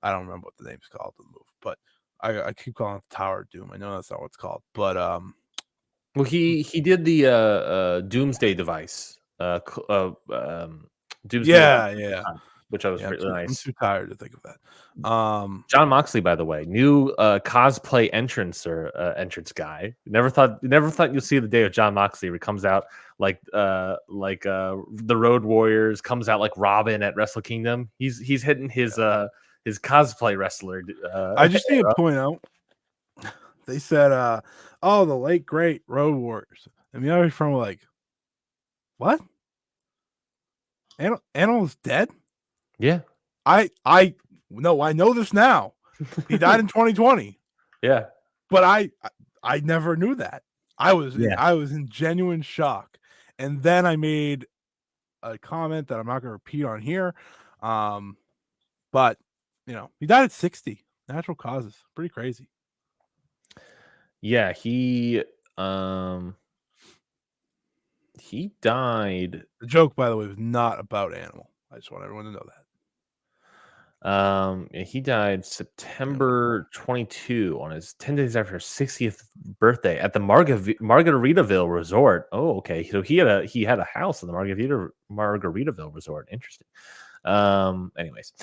don't remember what the name's called, the move, but I keep calling it the Tower of Doom. I know that's not what it's called, but well, he did the Doomsday device. Doomsday. Yeah. Which I was really nice. I'm too tired to think of that. John Moxley, by the way, new cosplay entrance guy. Never thought you'll see the day of John Moxley where he comes out like the Road Warriors, comes out like Robin at Wrestle Kingdom. He's hitting his cosplay wrestler. I just need to point out, they said, the late great Road Warriors. I mean, I was from like, what? Animal's dead? Yeah. I know this now. He died in 2020. Yeah. But I never knew that. I was in genuine shock. And then I made a comment that I'm not going to repeat on here. But he died at 60. Natural causes. Pretty crazy. Yeah, he died. The joke, by the way, was not about Animal. I just want everyone to know that. He died September 22 on his 10 days after his 60th birthday at the Margaritaville Resort. Oh, okay. So he had a house in the Margaritaville Resort. Interesting. Anyways,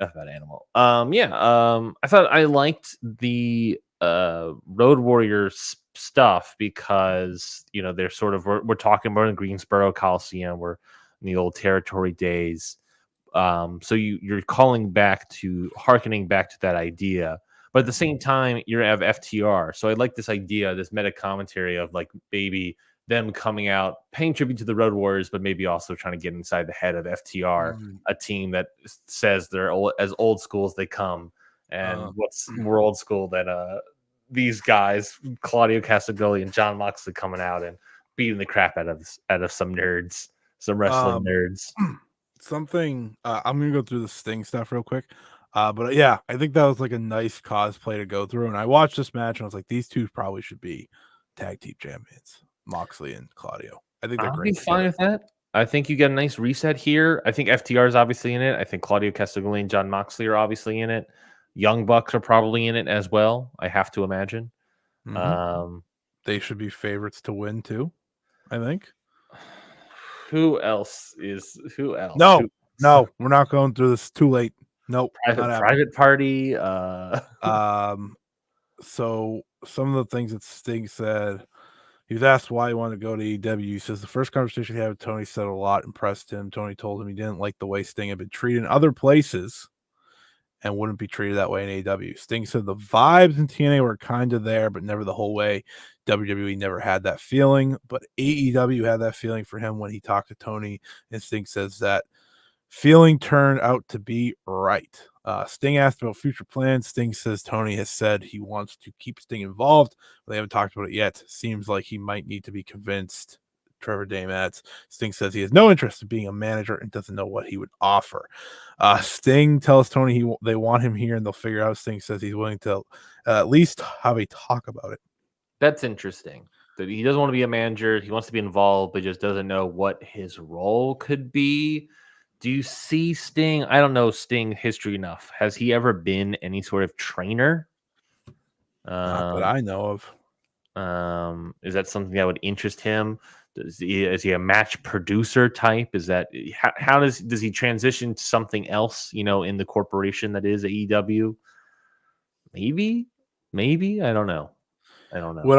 enough about Animal. I thought I liked the Road Warriors stuff because they're sort of we're talking about in Greensboro Coliseum, we're in the old territory days. So you're harkening back to that idea, but at the same time you have FTR. So I like this idea, this meta commentary of like maybe them coming out, paying tribute to the Road Warriors, but maybe also trying to get inside the head of FTR, a team that says they're as old school as they come. And what's more old school than these guys, Claudio Castagnoli and John Moxley, coming out and beating the crap out of some nerds, some wrestling nerds. Something I'm gonna go through the Sting stuff real quick. But yeah, I think that was like a nice cosplay to go through. And I watched this match and I was like, these two probably should be tag team champions, Moxley and Claudio. I think they're I'll great. be fine with that. I think you get a nice reset here. I think FTR is obviously in it. I think Claudio Castagnoli and John Moxley are obviously in it. Young Bucks are probably in it as well, I have to imagine. They should be favorites to win too, I think. Who else? No, we're not going through this. Too late. Nope. Private Party. So some of the things that Sting said, he was asked why he wanted to go to AEW. He says the first conversation he had with Tony said a lot impressed him. Tony told him he didn't like the way Sting had been treated in other places and wouldn't be treated that way in AEW. Sting said the vibes in TNA were kind of there, but never the whole way. WWE never had that feeling, but AEW had that feeling for him when he talked to Tony, and Sting says that feeling turned out to be right. Sting asked about future plans. Sting says Tony has said he wants to keep Sting involved, but they haven't talked about it yet. Seems like he might need to be convinced. Trevor Dame adds, Sting says he has no interest in being a manager and doesn't know what he would offer. Sting tells Tony they want him here and they'll figure out. Sting says he's willing to at least have a talk about it. That's interesting. That he doesn't want to be a manager. He wants to be involved, but just doesn't know what his role could be. Do you see Sting? I don't know Sting history enough. Has he ever been any sort of trainer? Not that I know of. Is that something that would interest him? Is he a match producer type? Is that how does he transition to something else? In the corporation that is AEW. Maybe I don't know. What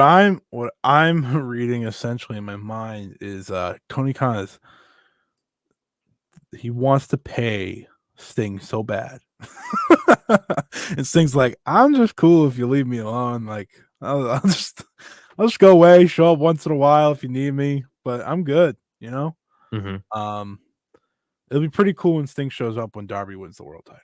I'm reading essentially in my mind is Tony Khan he wants to pay Sting so bad. And Sting's like, I'm just cool if you leave me alone. Like, I'll just go away, show up once in a while if you need me, but I'm good, Mm-hmm. It'll be pretty cool when Sting shows up when Darby wins the world title.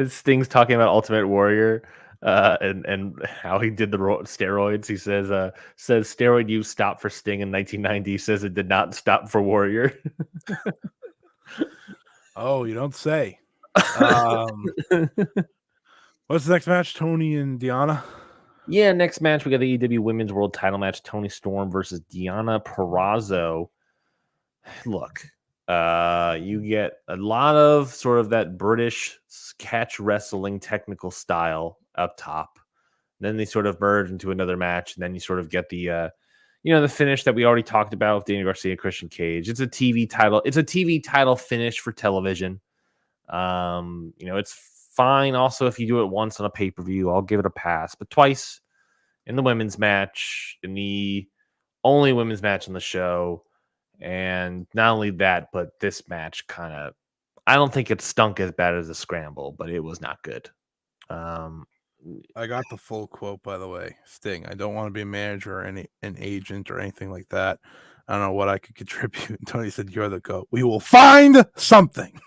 Sting's talking about Ultimate Warrior. And how he did the steroids. He says steroid use stopped for Sting in 1990. He says it did not stop for Warrior. Oh, you don't say. What's the next match? Tony and Deonna? Yeah, next match we got the AEW Women's World Title match. Toni Storm versus Deonna Purrazzo. Look, you get a lot of sort of that British catch wrestling technical style up top. Then they sort of merge into another match, and then you sort of get the the finish that we already talked about with Daniel Garcia, Christian Cage. It's a TV title. It's a TV title finish for television. It's fine. Also, if you do it once on a pay-per-view, I'll give it a pass. But twice in the women's match, in the only women's match on the show, and not only that, but this match I don't think it stunk as bad as a scramble, but it was not good. I got the full quote, by the way. Sting, I don't want to be a manager or an agent or anything like that. I don't know what I could contribute. And Tony said, you're the GOAT. We will find something.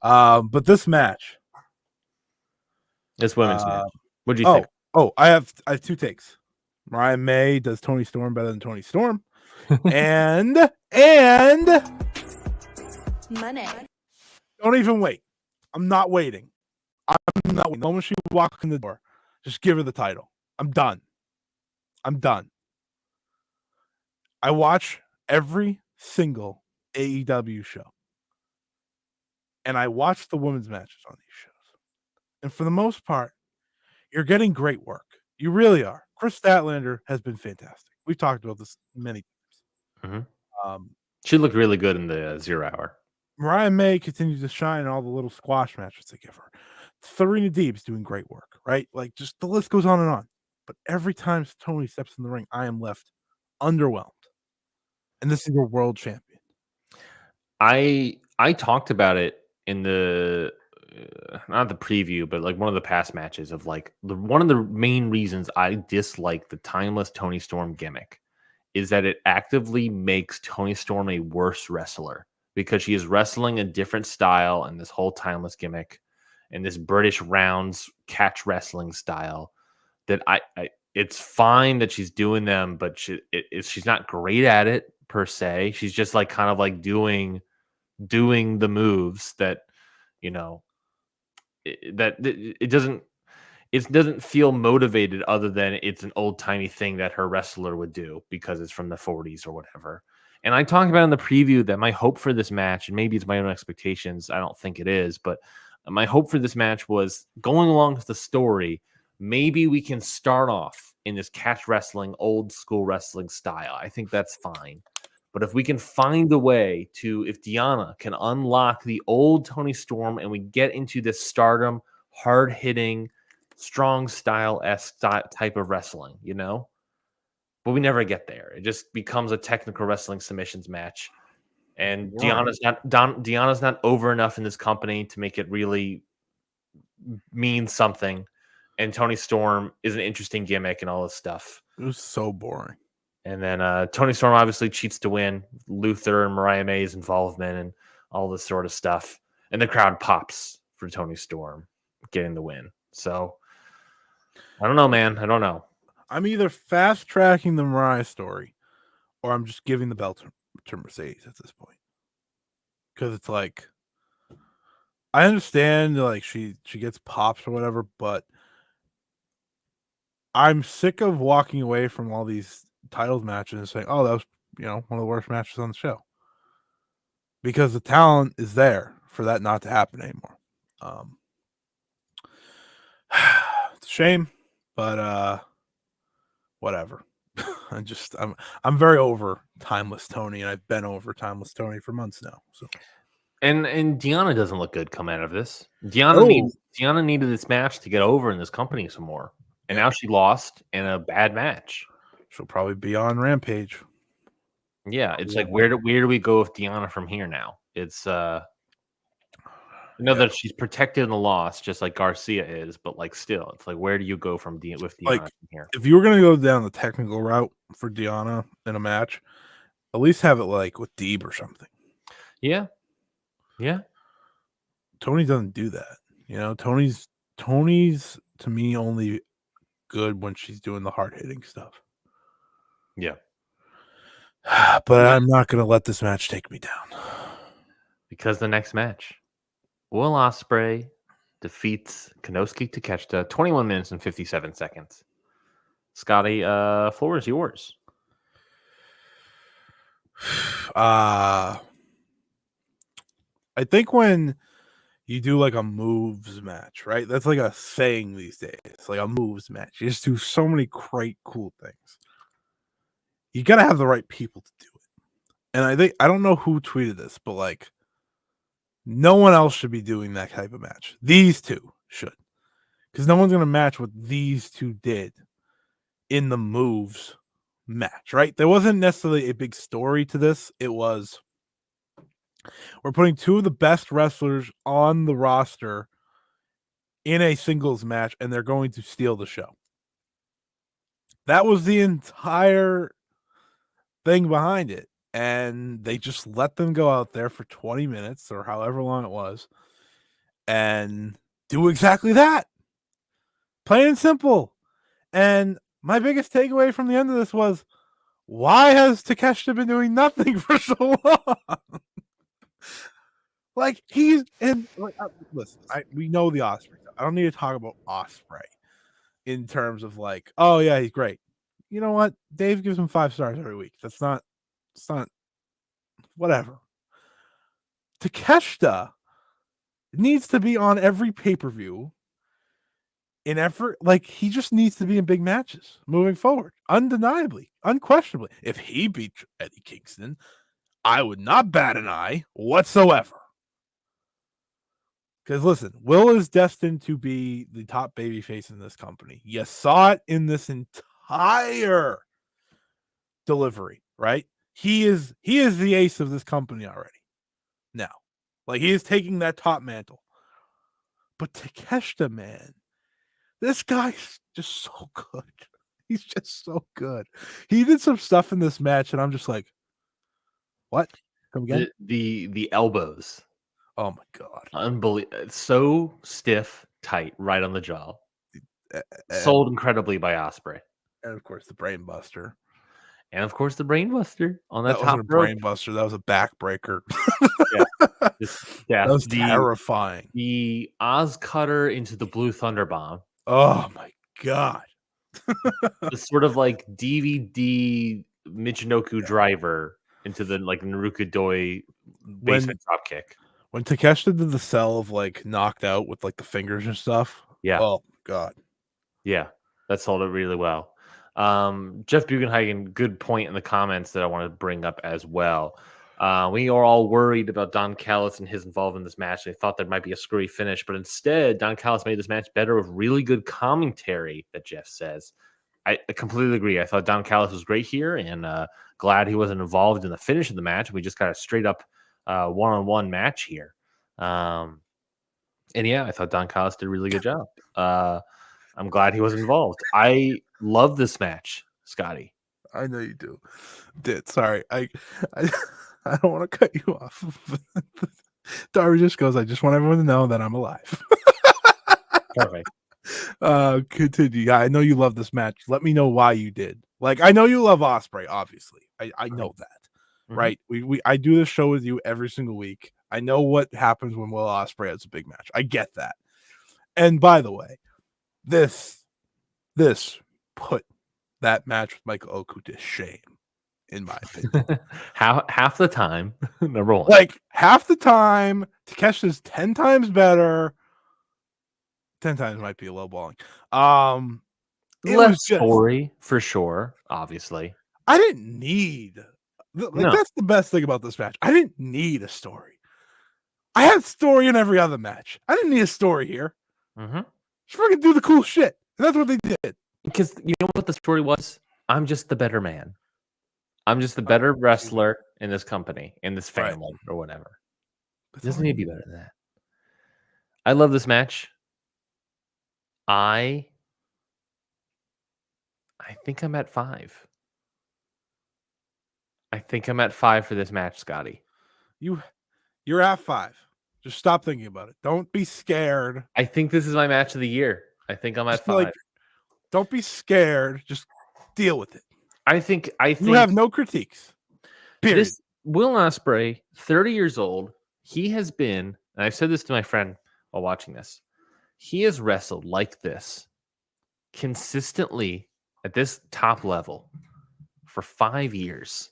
But this match. This women's match. What do you think? Oh, I have two takes. Mariah May does Toni Storm better than Toni Storm. and money. Don't even wait. I'm not waiting. I'm not waiting. The moment she walks in the door, just give her the title. I'm done. I watch every single AEW show. And I watch the women's matches on these shows. And for the most part, you're getting great work. You really are. Chris Statlander has been fantastic. We've talked about this many times. Mm-hmm. She looked really good in the 0 hour. Mariah May continues to shine in all the little squash matches they give her. Serena Deeb's doing great work, right? Like, just the list goes on and on. But every time Tony steps in the ring, I am left underwhelmed. And this is your world champion. I talked about it in the not the preview, but like one of the past matches of like one of the main reasons I dislike the timeless Tony Storm gimmick is that it actively makes Tony Storm a worse wrestler because she is wrestling a different style and this whole timeless gimmick and this British rounds catch wrestling style that I it's fine that she's doing them, but she's not great at it per se. She's just like kind of like doing the moves that, you know, it doesn't feel motivated other than it's an old timey thing that her wrestler would do because it's from the 40s or whatever. And I talked about in the preview that my hope for this match, and maybe it's my own expectations, I don't think it is, but my hope for this match was going along with the story. Maybe we can start off in this catch wrestling, old school wrestling style. I think that's fine. But if we can find a way to, if Deonna can unlock the old Tony Storm and we get into this Stardom, hard hitting, strong style-esque type of wrestling, you know? But we never get there. It just becomes a technical wrestling submissions match. And Deonna's not over enough in this company to make it really mean something. And Tony Storm is an interesting gimmick and all this stuff. It was so boring. And then Tony Storm obviously cheats to win. Luther and Mariah May's involvement and all this sort of stuff. And the crowd pops for Tony Storm getting the win. So I don't know, man. I don't know. I'm either fast tracking the Mariah story or I'm just giving the belt to Mercedes at this point. Because it's like, I understand like she gets pops or whatever, but I'm sick of walking away from all these titles matches and saying, oh, that was, one of the worst matches on the show. Because the talent is there for that not to happen anymore. It's a shame, but whatever. I'm very over Timeless Tony, and I've been over Timeless Tony for months now. So, and Deonna doesn't look good coming out of this. Deonna needed this match to get over in this company some more, and now she lost in a bad match. She'll probably be on Rampage. Yeah, it's like where do we go with Deonna from here now? It's that she's protected in the loss, just like Garcia is, but like still, it's like where do you go with Deonna from here? If you were gonna go down the technical route for Deonna in a match, at least have it like with Deeb or something. Yeah. Tony doesn't do that. Tony's to me only good when she's doing the hard hitting stuff. Yeah. But I'm not gonna let this match take me down. Because the next match, Will Ospreay defeats Konosuke Takeshita, 21 minutes and 57 seconds. Scotty, floor is yours. I think when you do like a moves match, right? That's like a saying these days. It's like a moves match. You just do so many great, cool things. You gotta have the right people to do it. And I don't know who tweeted this, but like no one else should be doing that type of match. These two should. Because no one's gonna match what these two did in the moves match, right? There wasn't necessarily a big story to this. It was, we're putting two of the best wrestlers on the roster in a singles match, and they're going to steal the show. That was the entire thing behind it. And they just let them go out there for 20 minutes or however long it was and do exactly that. Plain and simple. And my biggest takeaway from the end of this was, why has Takeshita been doing nothing for so long? Like he's in. Listen, we know the Ospreay. I don't need to talk about Ospreay in terms of like, oh yeah, he's great. You know what? Dave gives him 5 stars every week. It's not whatever. Takeshita needs to be on every pay-per-view in effort. Like he just needs to be in big matches moving forward. Undeniably, unquestionably. If he beat Eddie Kingston, I would not bat an eye whatsoever. Because listen, Will is destined to be the top babyface in this company. You saw it in this entire delivery, right? He is the ace of this company already. Now, like he is taking that top mantle. But Takeshita, man, this guy's just so good. He's just so good. He did some stuff in this match, and I'm just like, what? Come again? The elbows. Oh my god. Unbelievable. So stiff, tight, right on the jaw. Sold incredibly by Ospreay. And of course the brain buster. And of course the brain buster on that top wasn't a rope. brain buster, that was a backbreaker. That was terrifying. The Oz cutter into the Blue Thunder Bomb. Oh my god. The sort of like DVD Michinoku driver into the like Naruka Doi basement drop kick. When Takeshita did the sell of like knocked out with like the fingers and stuff. Yeah. Oh god. Yeah. That sold it really well. Jeff Bugenhagen, good point in the comments that I want to bring up as well. We are all worried about Don Callis and his involvement in this match. They thought there might be a screwy finish, but instead, Don Callis made this match better with really good commentary, that Jeff says. I completely agree. I thought Don Callis was great here, and glad he wasn't involved in the finish of the match. We just got a straight-up one-on-one match here. And yeah, I thought Don Callis did a really good job. I'm glad he was involved. I love this match, Scotty. I know you do. Sorry. I don't want to cut you off. Darby just goes, I just want everyone to know that I'm alive. Perfect. Continue. Yeah, I know you love this match. Let me know why you did. Like, I know you love Ospreay, obviously. I know that. Mm-hmm. Right? I do this show with you every single week. I know what happens when Will Ospreay has a big match. I get that. And by the way, this put that match with Michael Oku to shame, in my opinion. half the time, number one. Like, half the time, Takeshita's 10 times better. 10 times might be a low balling. Less story, for sure, obviously. I didn't need... That's the best thing about this match. I didn't need a story. I had story in every other match. I didn't need a story here. Mm-hmm. Just freaking do the cool shit. And that's what they did. Because you know what the story was? I'm just the better man. I'm just the better wrestler in this company, in this family, or whatever. It doesn't need to be better than that. I love this match. I think I'm at 5. I think I'm at 5 for this match, Scotty. You're at 5. Just stop thinking about it. Don't be scared. I think this is my match of the year. I think I'm at 5. Like, don't be scared. Just deal with it. I think you have no critiques. Period. This Will Ospreay, 30 years old, he has been, and I've said this to my friend while watching this, he has wrestled like this consistently at this top level for 5 years.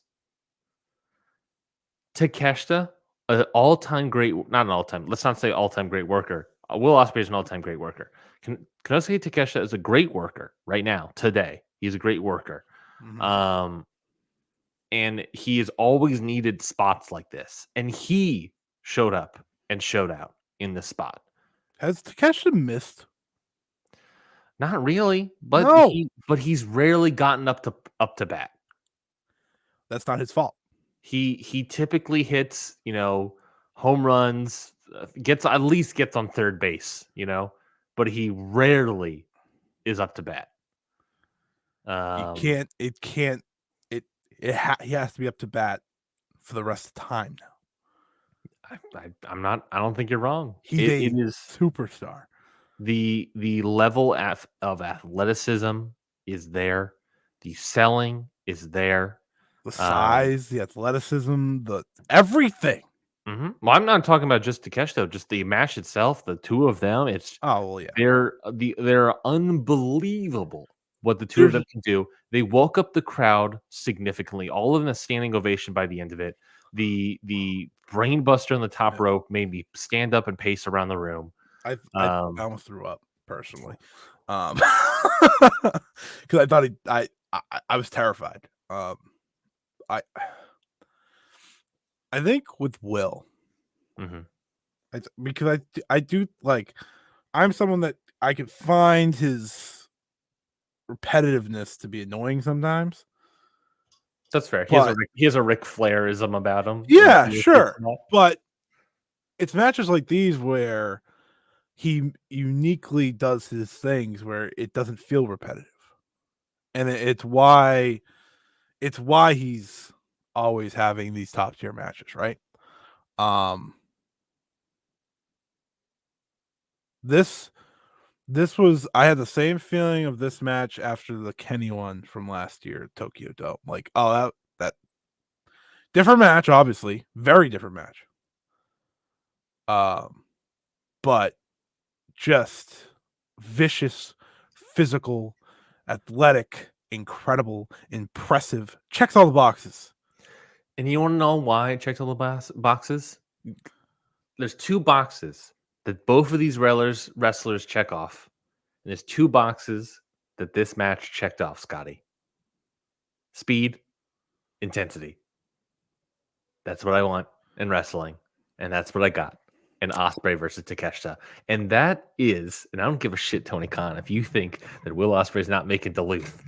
Takeshita, an all-time great, not an all-time, let's not say all-time great worker. Will Ospreay is an all-time great worker. Konosuke Takeshita is a great worker right now, today. He's a great worker. Mm-hmm. And he has always needed spots like this. And he showed up and showed out in this spot. Has Takeshita missed? Not really, but he's rarely gotten up to bat. That's not his fault. He typically hits, home runs, at least gets on third base, but he rarely is up to bat. He has to be up to bat for the rest of the time now. I don't think you're wrong. It is superstar. The level of athleticism is there. The selling is there. The size, the athleticism, the everything. Mm-hmm. Well, I'm not talking about just Takeshita, just the match itself. The two of them, they're unbelievable what the two of them can do. They woke up the crowd significantly. All of them a standing ovation by the end of it. The brain buster on the top rope made me stand up and pace around the room. I almost threw up personally, because I thought I was terrified. I think with Will, mm-hmm. Because I do like, I'm someone that I could find his repetitiveness to be annoying sometimes. That's fair. He has a Ric Flairism about him. Yeah, sure. But it's matches like these where he uniquely does his things where it doesn't feel repetitive, and it's why he's always having these top tier matches, right? This was, I had the same feeling of this match after the Kenny one from last year at Tokyo Dome. Like, oh, that different match, obviously, very different match. But just vicious, physical, athletic, incredible, impressive. Checks all the boxes. And you want to know why it checked all the boxes? There's 2 boxes that both of these wrestlers check off. And there's 2 boxes that this match checked off, Scotty. Speed, intensity. That's what I want in wrestling. And that's what I got in Ospreay versus Takeshita. And that is, and I don't give a shit, Tony Khan, if you think that Will Ospreay is not making Duluth.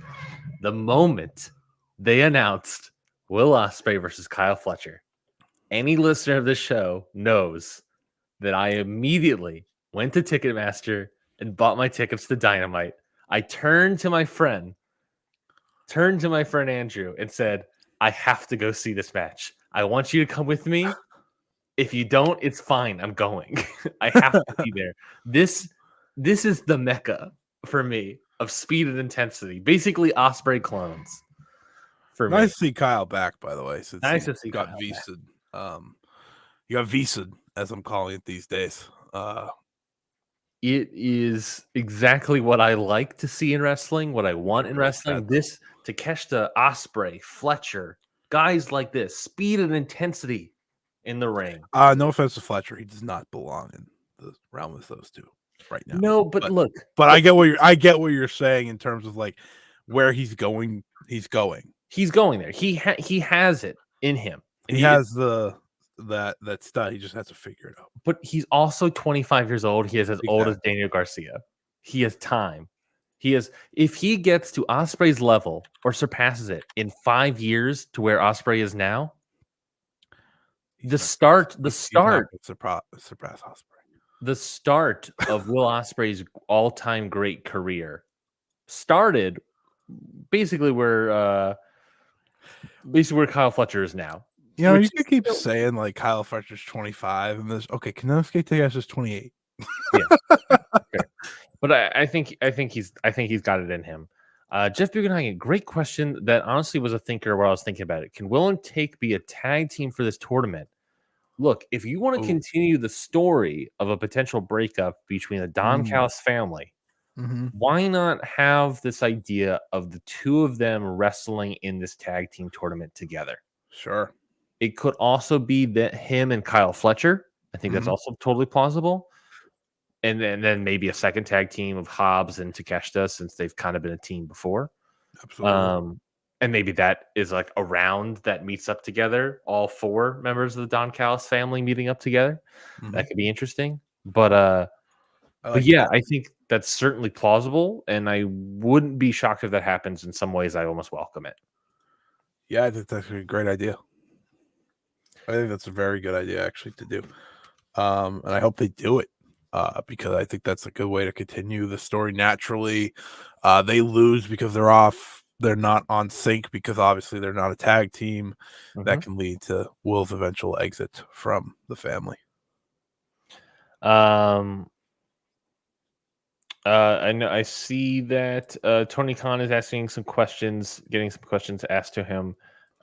The moment they announced Will Ospreay versus Kyle Fletcher, any listener of this show knows that I immediately went to Ticketmaster and bought my tickets to Dynamite. I turned to my friend Andrew and said, I have to go see this match. I want you to come with me. If you don't, it's fine. I'm going. I have to be there. This is the mecca for me of speed and intensity. Basically, Ospreay clones. For nice me. to see Kyle back, by the way. Since Nice he to see got Kyle vised. You got vised, as I'm calling it these days. It is exactly what I like to see in wrestling, what I want in wrestling. This Takeshita, Ospreay, Fletcher, guys like this, speed and intensity in the ring. No offense to Fletcher, he does not belong in the realm with those two right now. No, but look, I get what you're saying in terms of like where he's going. He's going there. He has it in him. And he has that stud. He just has to figure it out. But he's also 25 years old. He is as old as Daniel Garcia. He has time. If he gets to Ospreay's level or surpasses it in 5 years to where Ospreay is now, the start surpass Ospreay. The start of Will Ospreay's all-time great career started basically where Kyle Fletcher is now. You know, you could keep saying like Kyle Fletcher's 25 and this. Okay, Konosuke Takeshita is 28. Yeah, okay. But I think he's got it in him. Jeff Bugenhagen, great question. That honestly was a thinker while I was thinking about it. Can Will and Take be a tag team for this tournament? Look, if you want to continue the story of a potential breakup between the Don Callis family, why not have this idea of the 2 of them wrestling in this tag team tournament together? Sure. It could also be that him and Kyle Fletcher. I think that's also totally plausible. And then maybe a second tag team of Hobbs and Takeshita, since they've kind of been a team before. Absolutely. And maybe that is like a round that meets up together, all 4 members of the Don Callis family meeting up together. That could be interesting. But yeah, I think that's certainly plausible, and I wouldn't be shocked if that happens. In some ways, I almost welcome it. Yeah, I think that's a great idea. I think that's a very good idea, actually, to do. And I hope they do it because I think that's a good way to continue the story naturally. They lose because they're off. They're not on sync because obviously they're not a tag team. That can lead to Will's eventual exit from the family. I know. I see that Tony Khan is asking some questions, getting some questions asked to him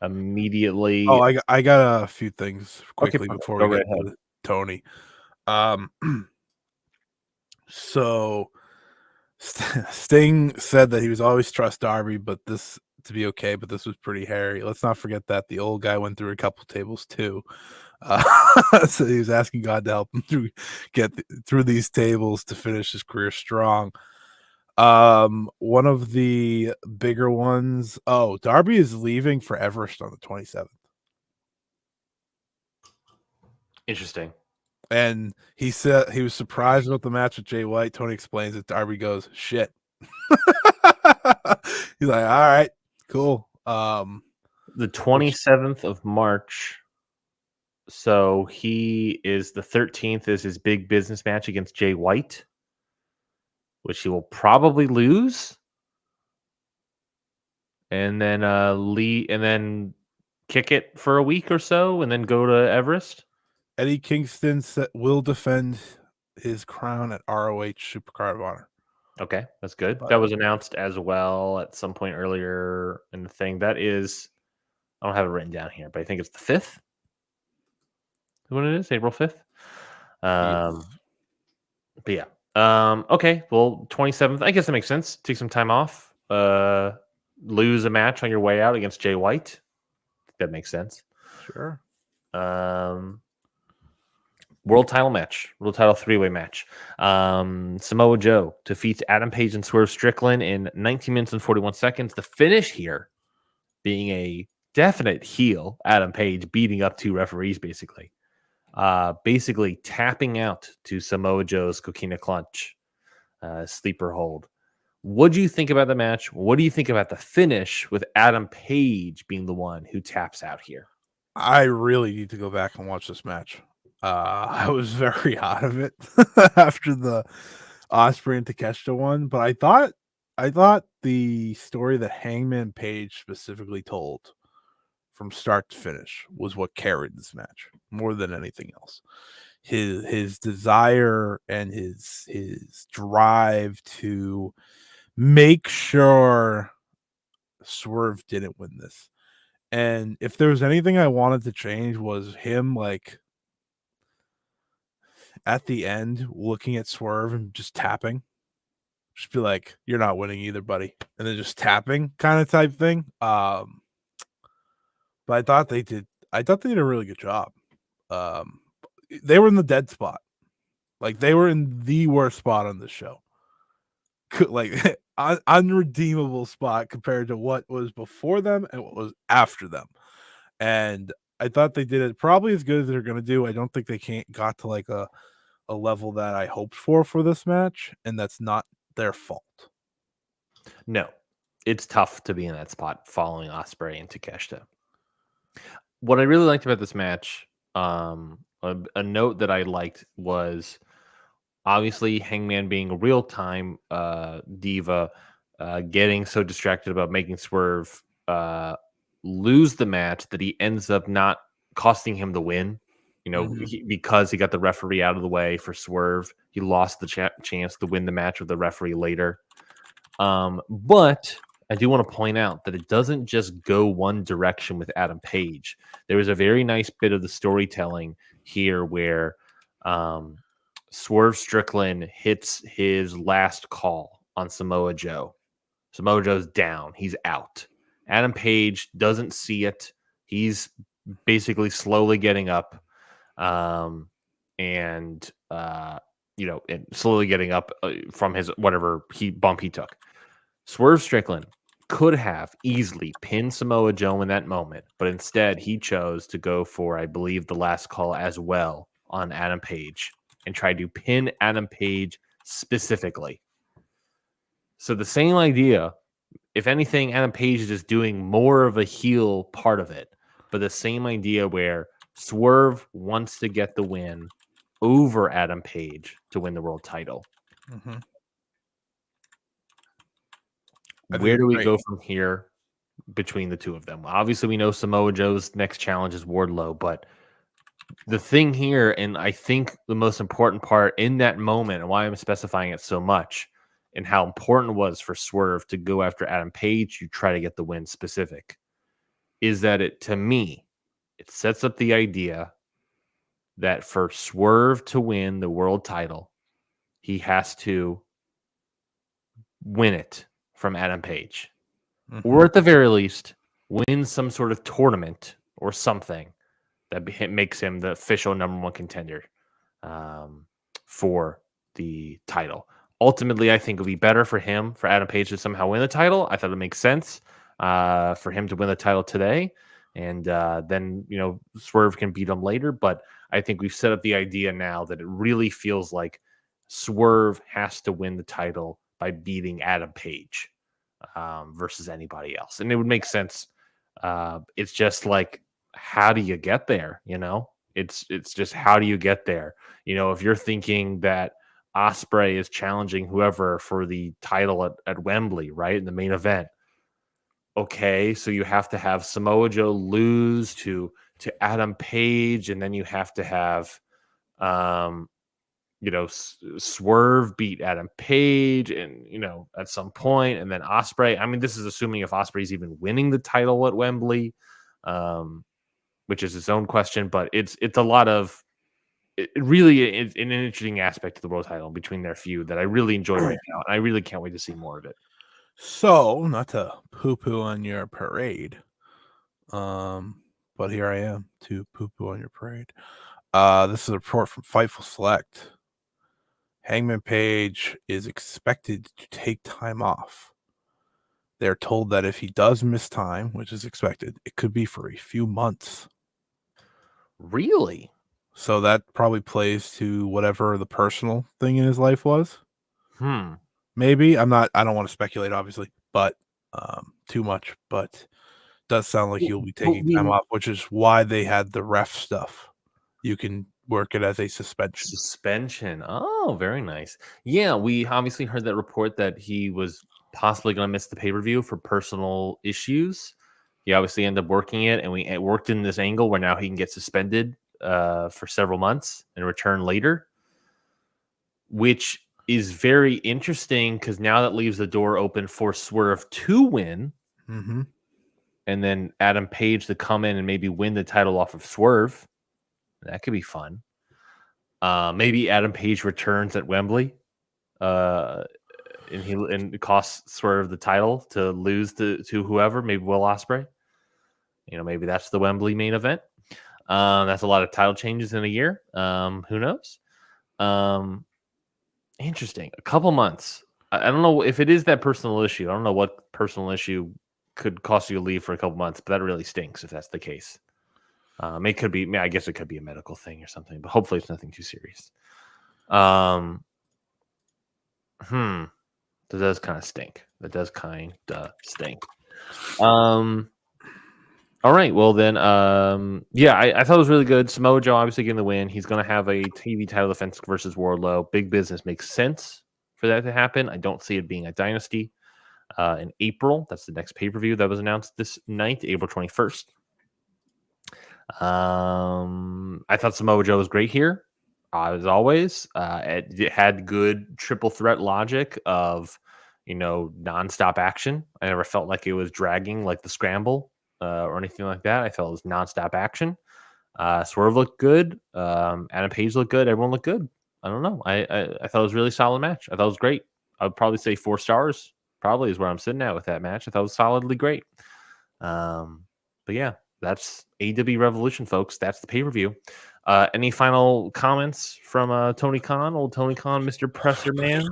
immediately. Oh, I got a few things quickly before we get to Tony. So Sting said that he was always trust Darby, but this to be okay, but this was pretty hairy. Let's not forget that the old guy went through a couple tables too. So he was asking God to help him get through these tables to finish his career strong. One of the bigger ones. Oh, Darby is leaving for Everest on the 27th. Interesting. And he said he was surprised about the match with Jay White. Tony explains it. Darby goes, shit. He's like, all right, cool. The 27th of March. So he is the 13th is his big business match against Jay White, which he will probably lose. And then kick it for a week or so and then go to Everest. Eddie Kingston will defend his crown at ROH Supercard of Honor. Okay, that's good. That was announced as well at some point earlier in the thing. That is, I don't have it written down here, but I think it's the 5th. What it is, April 5th. Yes. But yeah. Okay, well, 27th. I guess it makes sense. Take some time off. Lose a match on your way out against Jay White. That makes sense. Sure. World title match. World title 3-way match. Samoa Joe defeats Adam Page and Swerve Strickland in 19 minutes and 41 seconds. The finish here being a definite heel. Adam Page beating up 2 referees, basically. Basically tapping out to Samoa Joe's Coquina Clutch sleeper hold. What do you think about the match? What do you think about the finish with Adam Page being the one who taps out here? I really need to go back and watch this match. I was very out of it after the Ospreay and Takeshita one, but I thought the story that Hangman Page specifically told from start to finish was what carried this match more than anything else. His desire and his drive to make sure Swerve didn't win this. And if there was anything I wanted to change was him, like, at the end looking at Swerve and just tapping. Just be like, you're not winning either, buddy. And then just tapping kind of type thing. But I thought they did a really good job. They were in the dead spot. Like, they were in the worst spot on the show. Like, unredeemable spot compared to what was before them and what was after them. And I thought they did it probably as good as they're going to do. I don't think they got to like a level that I hoped for this match, and that's not their fault. No, it's tough to be in that spot following Ospreay and Takeshita. What I really liked about this match, a note that I liked was obviously Hangman being a real-time diva, getting so distracted about making Swerve lose the match that he ends up not costing him the win. You know, because he got the referee out of the way for Swerve, he lost the chance to win the match with the referee later. But I do want to point out that it doesn't just go one direction with Adam Page. There was a very nice bit of the storytelling here where Swerve Strickland hits his last call on Samoa Joe. Samoa Joe's down. He's out. Adam Page doesn't see it. He's basically slowly getting up. And slowly getting up from his whatever bump he took. Swerve Strickland could have easily pinned Samoa Joe in that moment, but instead he chose to go for, I believe, the last call as well on Adam Page and tried to pin Adam Page specifically. So the same idea, if anything, Adam Page is just doing more of a heel part of it, but the same idea where Swerve wants to get the win over Adam Page to win the world title. Where do we go from here between the two of them? Obviously, we know Samoa Joe's next challenge is Wardlow, but the thing here, and I think the most important part in that moment, and why I'm specifying it so much, and how important it was for Swerve to go after Adam Page to try to get the win specific, is that to me, it sets up the idea that for Swerve to win the world title, he has to win it from Adam Page. Or at the very least, win some sort of tournament or something that makes him the official number one contender for the title. Ultimately, I think it would be better for Adam Page to somehow win the title. I thought it makes sense for him to win the title today. And then, Swerve can beat him later. But I think we've set up the idea now that it really feels like Swerve has to win the title by beating Adam Page versus anybody else. And it would make sense. It's just like, how do you get there? It's just how do you get there? If you're thinking that Ospreay is challenging whoever for the title at Wembley, right, in the main event. Okay, so you have to have Samoa Joe lose to Adam Page, and then you have to have Swerve beat Adam Page, and at some point, and then Ospreay. I mean, this is assuming if Ospreay's even winning the title at Wembley, which is its own question. But it's a lot of it really is an interesting aspect of the world title between their feud that I really enjoy right now, and I really can't wait to see more of it. So, not to poo-poo on your parade, but here I am to poo-poo on your parade. This is a report from Fightful Select. Hangman Page is expected to take time off. They're told that if he does miss time, which is expected, it could be for a few months. Really? So that probably plays to whatever the personal thing in his life was. Maybe. I don't want to speculate, obviously, but too much. But does sound like he'll be taking time off, which is why they had the ref stuff. You can work it as a suspension. Oh, very nice. Yeah, we obviously heard that report that he was possibly going to miss the pay-per-view for personal issues. He obviously ended up working it, and we worked in this angle where now he can get suspended for several months and return later, which is very interesting because now that leaves the door open for Swerve to win, and then Adam Page to come in and maybe win the title off of Swerve. That could be fun. Maybe Adam Page returns at Wembley, and it costs Swerve the title to lose to whoever, maybe Will Ospreay. Maybe that's the Wembley main event. That's a lot of title changes in a year. Who knows? Interesting. A couple months. I don't know if it is that personal issue. I don't know what personal issue could cost you to leave for a couple months, but that really stinks if that's the case. It could be. I guess it could be a medical thing or something, but hopefully it's nothing too serious. That does kind of stink. All right. Well then, I thought it was really good. Samoa Joe obviously getting the win. He's going to have a TV title defense versus Wardlow. Big business, makes sense for that to happen. I don't see it being a dynasty in April. That's the next pay-per-view that was announced this night, April 21st. I thought Samoa Joe was great here, as always. It had good triple threat logic of nonstop action. I never felt like it was dragging like the scramble or anything like that. I felt it was nonstop action. Swerve looked good. Adam Page looked good. Everyone looked good. I don't know. I thought it was a really solid match. I thought it was great. I would probably say 4 stars. Probably is where I'm sitting at with that match. I thought it was solidly great. But yeah, that's AEW Revolution, folks. That's the pay-per-view. Any final comments from Tony Khan, old Tony Khan, Mr. Presser Man?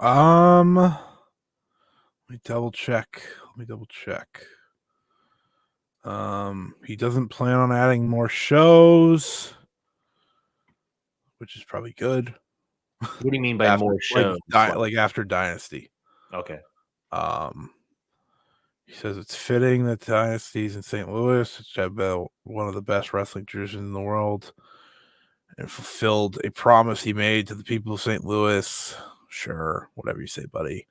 Let me double check. He doesn't plan on adding more shows, which is probably good. What do you mean by more shows? Like after Dynasty. Okay. He says it's fitting that Dynasties in St. Louis, which have been one of the best wrestling traditions in the world, and fulfilled a promise he made to the people of St. Louis. Sure, whatever you say, buddy.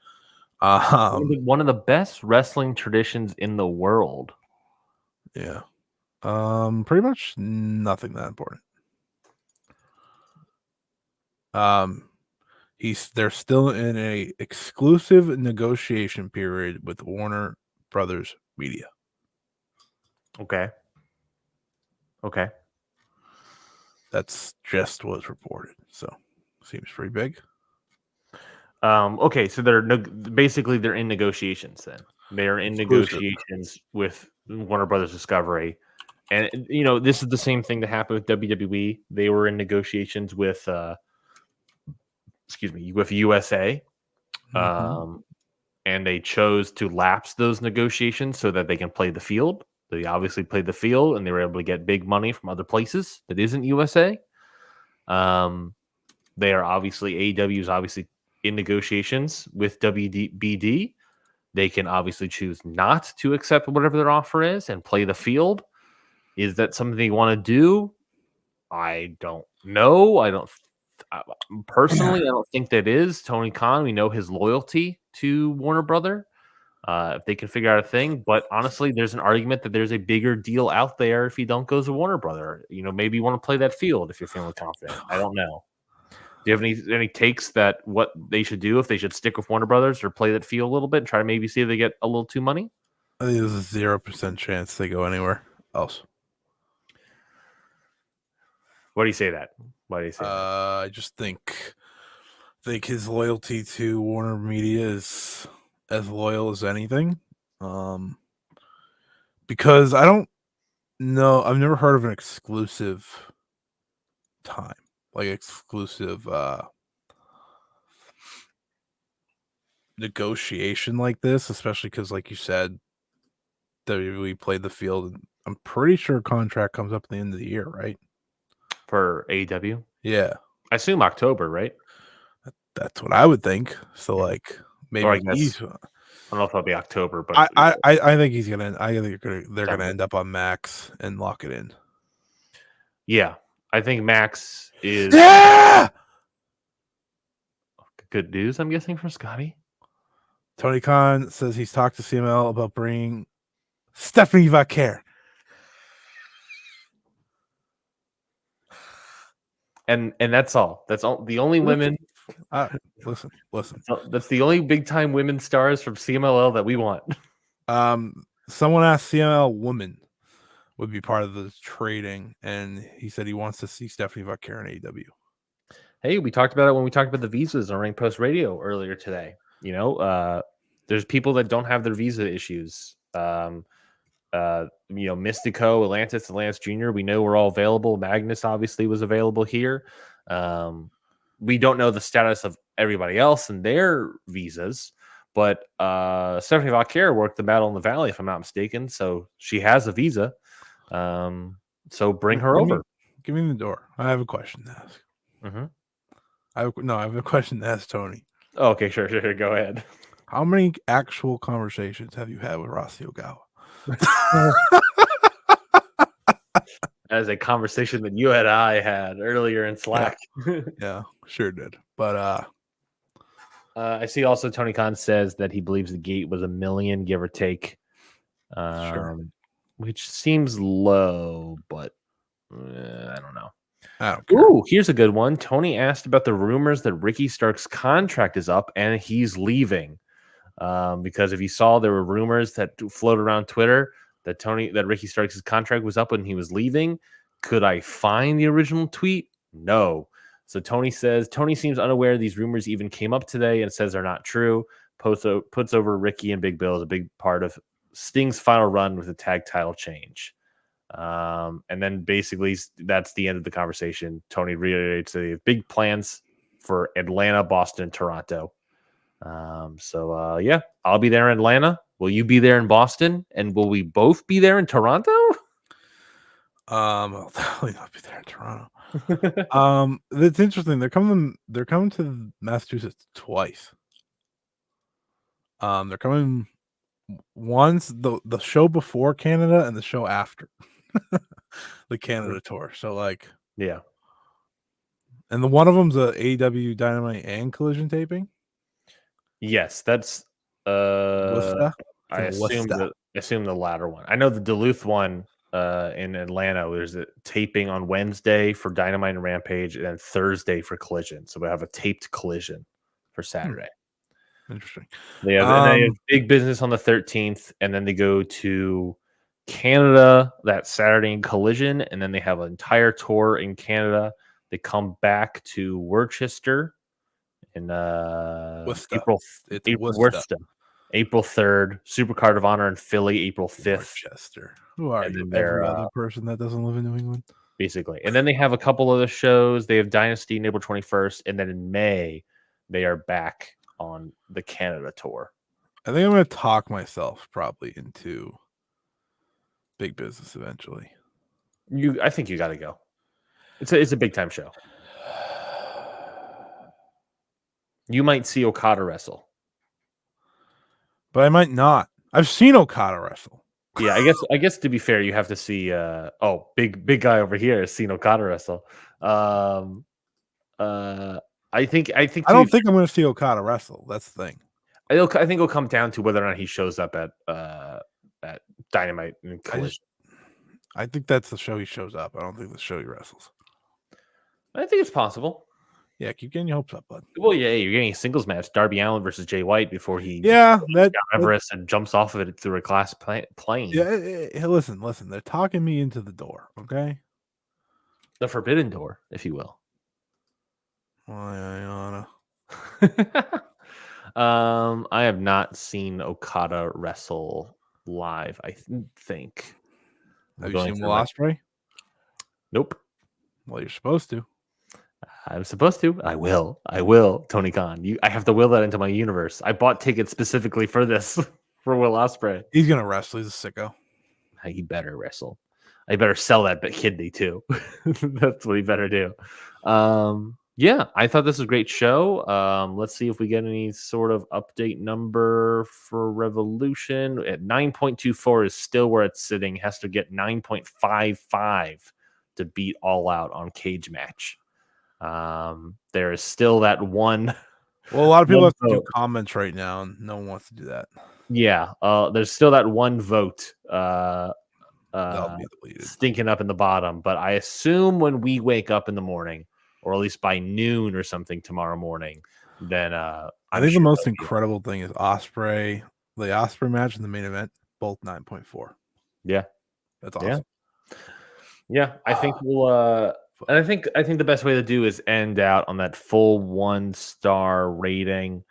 One of the best wrestling traditions in the world. Yeah. Pretty much nothing that important. They're still in a exclusive negotiation period with Warner Brothers Media. Okay. That's just what's reported. So seems pretty big. Okay, so they're in negotiations then. They're in negotiations with Warner Brothers Discovery. And this is the same thing that happened with WWE. They were in negotiations with USA. And they chose to lapse those negotiations so that they can play the field. They obviously played the field, and they were able to get big money from other places that isn't USA. They are obviously AEW's obviously in negotiations with WBD. They can obviously choose not to accept whatever their offer is and play the field. Is that something they want to do? I don't know. Personally, I don't think that is Tony Khan. We know his loyalty to Warner Brother. If they can figure out a thing, but honestly, there's an argument that there's a bigger deal out there if he don't go to Warner Brother. Maybe you want to play that field if you're feeling confident. I don't know. Do you have any takes that what they should do, if they should stick with Warner Brothers or play that field a little bit and try to maybe see if they get a little too money? I think there's a 0% chance they go anywhere else. Why do you say that? I just think his loyalty to Warner Media is as loyal as anything. Because I don't know, I've never heard of an exclusive time, like exclusive negotiation like this, especially because, like you said, WWE played the field. And I'm pretty sure contract comes up at the end of the year, right? For AEW? Yeah. I assume October, right? That's what I would think. So, like, maybe I don't know if it'll be October, but I think he's gonna. I think they're gonna end up on Max and lock it in. Yeah, I think Max is. Yeah. Good news, I'm guessing, from Scotty. Tony Khan says he's talked to CML about bringing Stephanie Vaquer. And that's all. That's all. The only women. Listen. That's the only big time women stars from CMLL that we want. Someone asked CML woman would be part of the trading, and he said he wants to see Stephanie Vaquer in AEW. Hey, we talked about it when we talked about the visas on Ring Post Radio earlier today. There's people that don't have their visa issues. Mystico, Atlantis, and Lance Jr. We know we're all available. Magnus obviously was available here. We don't know the status of everybody else and their visas, but Stephanie Vaquer worked the Battle in the Valley, if I'm not mistaken. So she has a visa. So bring her over. Give me the door. I have a question to ask. Mm-hmm. I have a question to ask Tony. Oh, okay, sure. Go ahead. How many actual conversations have you had with Rossy Ogawa? That is a conversation that you and I had earlier in Slack. Yeah, sure did. But I see also Tony Khan says that he believes the gate was $1 million, give or take. Sure. Which seems low, but I don't know. I don't care. Ooh, here's a good one. Tony asked about the rumors that Ricky Stark's contract is up and he's leaving. Because if you saw, there were rumors that floated around Twitter that Ricky Starks' contract was up when he was leaving. Could I find the original tweet? No. So Tony says Tony seems unaware these rumors even came up today and says they're not true. Puts over Ricky and Big Bill as a big part of Sting's final run with a tag title change. And then basically that's the end of the conversation. Tony reiterates that he has big plans for Atlanta, Boston, Toronto. Yeah, I'll be there in Atlanta. Will you be there in Boston? And will we both be there in Toronto? I'll definitely not be there in Toronto. It's interesting. They're coming to Massachusetts twice. They're coming once the show before Canada and the show after the Canada tour. So yeah. And the one of them's a AEW Dynamite and Collision taping. Yes, that's I assume the latter one. I know the Duluth one in Atlanta. There's a taping on Wednesday for Dynamite and Rampage, and then Thursday for Collision. So we have a taped Collision for Saturday. Interesting. They have big business on the 13th, and then they go to Canada that Saturday in Collision, and then they have an entire tour in Canada. They come back to Worcester in April 3rd. Supercard of Honor in Philly, April 5th. Worcester. Who are you? Every other person that doesn't live in New England. Basically. And then they have a couple other shows. They have Dynasty on April 21st, and then in May they are back on the Canada tour. I think I'm going to talk myself probably into big business eventually. I think you got to go. It's a big time show. You might see Okada wrestle. But I might not. I've seen Okada wrestle. Yeah, I guess to be fair, you have to see. Big guy over here has seen Okada wrestle. I think I don't think I'm going to see Okada wrestle. That's the thing. I think it'll come down to whether or not he shows up at Dynamite and Collision. I think that's the show he shows up. I don't think the show he wrestles. I think it's possible. Yeah, keep getting your hopes up, bud. Well, yeah, you're getting a singles match, Darby Allin versus Jay White, before he Everest and jumps off of it through a glass plane. Yeah, listen. They're talking me into the door, okay? The forbidden door, if you will. I have not seen Okada wrestle live. I think. Have you seen Will Ospreay? Nope. Well, you're supposed to. I'm supposed to. I will. Tony Khan. I have to will that into my universe. I bought tickets specifically for this for Will Ospreay. He's gonna wrestle. He's a sicko. He better wrestle. I better sell that kidney too. That's what he better do. Yeah, I thought this was a great show. Let's see if we get any sort of update number for Revolution. At 9.24 is still where it's sitting. Has to get 9.55 to beat All Out on Cage Match. There is still that one. Well, a lot of people have to do comments right now, and no one wants to do that. Yeah, there's still that one vote stinking up in the bottom. But I assume when we wake up in the morning, or at least by noon or something tomorrow morning, then I think the most incredible thing is Ospreay, the Ospreay match and the main event, both 9.4. Yeah, that's awesome. Yeah, I think we'll. And I think the best way to do is end out on that full 1-star rating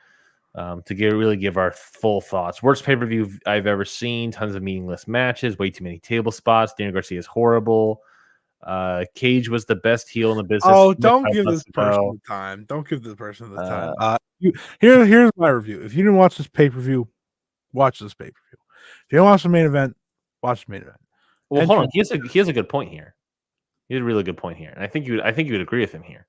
to really give our full thoughts. Worst pay-per-view I've ever seen. Tons of meaningless matches. Way too many table spots. Daniel Garcia is horrible. Cage was the best heel in the business. Oh, don't give this person the time. Don't give this person the time. Here's my review. If you didn't watch this pay-per-view, watch this pay-per-view. If you don't watch the main event, watch the main event. Well, hold on. He has a good point here. He had a really good point here, and I think you would agree with him here.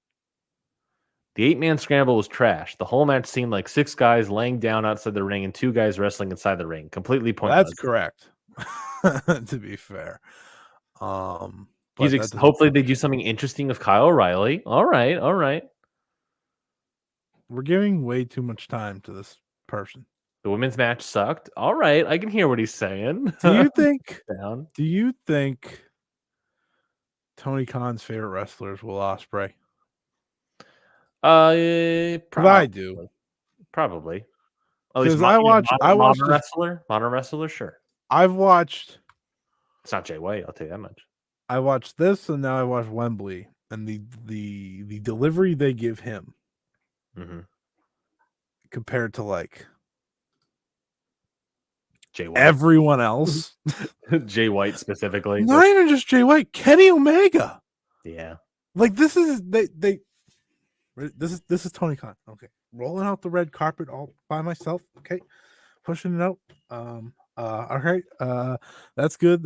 The 8-man scramble was trash. The whole match seemed like 6 guys laying down outside the ring and 2 guys wrestling inside the ring. Completely pointless. That's correct. To be fair, hopefully they do something interesting with Kyle O'Reilly. All right. We're giving way too much time to this person. The women's match sucked. All right, I can hear what he's saying. Do you think Tony Khan's favorite wrestler is Will Ospreay? I do. Probably. Because I watched Modern Wrestler, sure. I've watched. It's not Jay White, I'll tell you that much. I watched this, and now I watched Wembley, and the delivery they give him, compared to like Jay White. Everyone else, Jay White specifically. Not even just Jay White, Kenny Omega. Yeah, like this is This is Tony Khan. Okay, rolling out the red carpet all by myself. Okay, pushing it out. All right. That's good.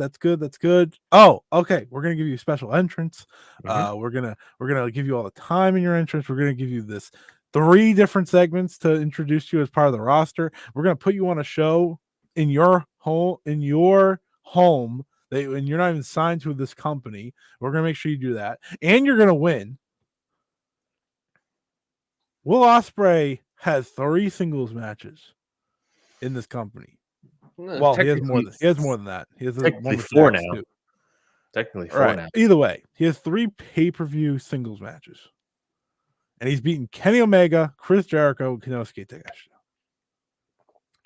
Oh, okay. We're gonna give you a special entrance. We're gonna give you all the time in your entrance. We're gonna give you this 3 different segments to introduce you as part of the roster. We're gonna put you on a show in your home. And you're not even signed to this company. We're gonna make sure you do that, and you're gonna win. Will Ospreay has 3 singles matches in this company. Well, he has more than that. He has technically 4 now. Too. Technically 4 now. Either way, he has 3 pay-per-view singles matches, and he's beaten Kenny Omega, Chris Jericho, Konosuke Takeshita,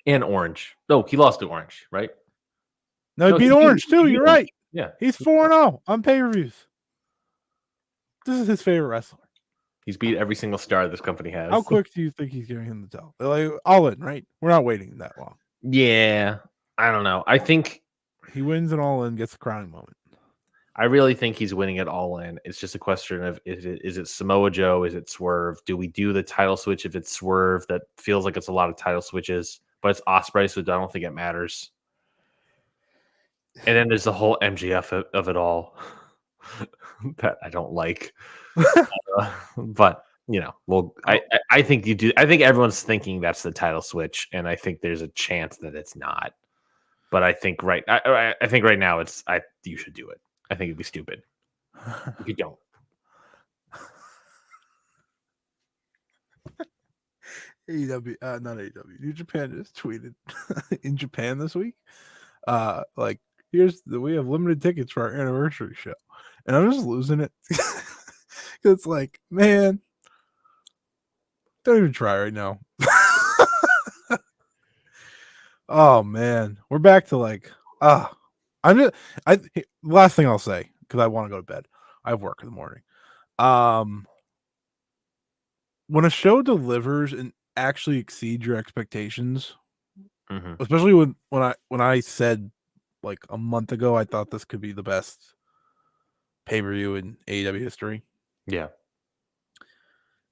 and Orange. No, he lost to Orange, right? No, he beat Orange too. You're right. Yeah, he's 4-0 on pay-per-views. This is his favorite wrestler. He's beat every single star this company has. How quick do you think he's giving him the tell? Like all in, right? We're not waiting that long. Yeah, I don't know. I think he wins an all in, gets the crowning moment. I really think he's winning it all in. It's just a question of is it Samoa Joe? Is it Swerve? Do we do the title switch if it's Swerve? That feels like it's a lot of title switches, but it's Ospreay, so I don't think it matters. And then there's the whole MJF of it all that I don't like. But I think you do. I think everyone's thinking that's the title switch, and I think there's a chance that it's not. But I think right now you should do it. I think it'd be stupid if you don't. AEW, not AEW. New Japan just tweeted in Japan this week. Like we have limited tickets for our anniversary show, and I'm just losing it. It's like, man, don't even try right now. Oh man, we're back to like, last thing I'll say, because I want to go to bed. I have work in the morning. When a show delivers and actually exceeds your expectations, especially when I said like a month ago I thought this could be the best pay-per-view in AEW history. Yeah.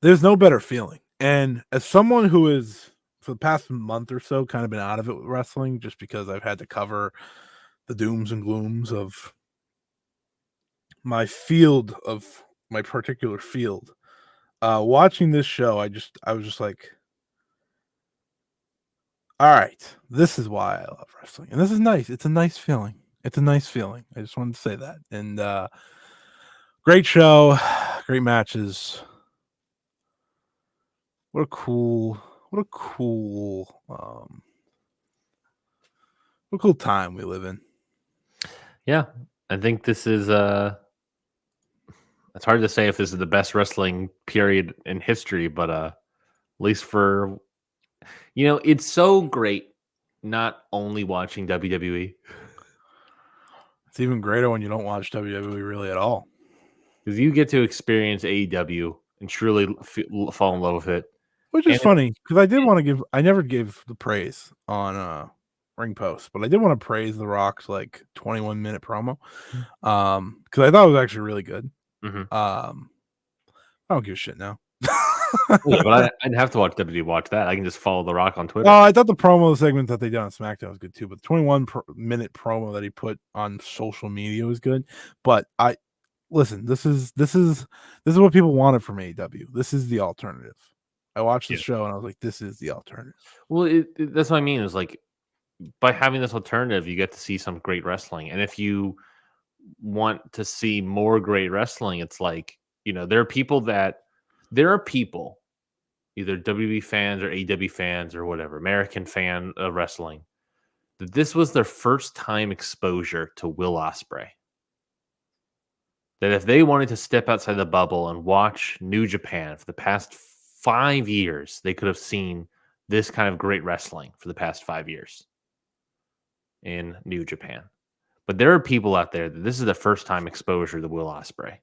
There's no better feeling. And as someone who is, for the past month or so, kind of been out of it with wrestling, just because I've had to cover the dooms and glooms of my field, of my particular field, watching this show, I was just like, all right, this is why I love wrestling. And this is nice. It's a nice feeling. It's a nice feeling. I just wanted to say that. And great show, great matches. What a cool time we live in. Yeah, I think this is it's hard to say if this is the best wrestling period in history, but at least for, it's so great not only watching WWE. It's even greater when you don't watch WWE really at all, because you get to experience AEW and truly fall in love with it. Which is funny, because I never gave the praise on Ring Post, but I did want to praise The Rock's like 21-minute promo, because I thought it was actually really good. I don't give a shit now. Yeah, but I didn't have to watch WWE to watch that. I can just follow The Rock on Twitter. Oh, I thought the promo segment that they did on SmackDown was good too, but the 21-minute promo that he put on social media was good. But listen, this is what people wanted from AEW. This is the alternative. I watched the show and I was like, this is the alternative. Well, that's what I mean. Is like, by having this alternative, you get to see some great wrestling. And if you want to see more great wrestling, it's like, there are people, either WWE fans or AEW fans or whatever, American fan of wrestling, that this was their first time exposure to Will Ospreay. That if they wanted to step outside the bubble and watch New Japan for the past 5 years, they could have seen this kind of great wrestling for the past 5 years in New Japan. But there are people out there that this is the first time exposure to Will Ospreay.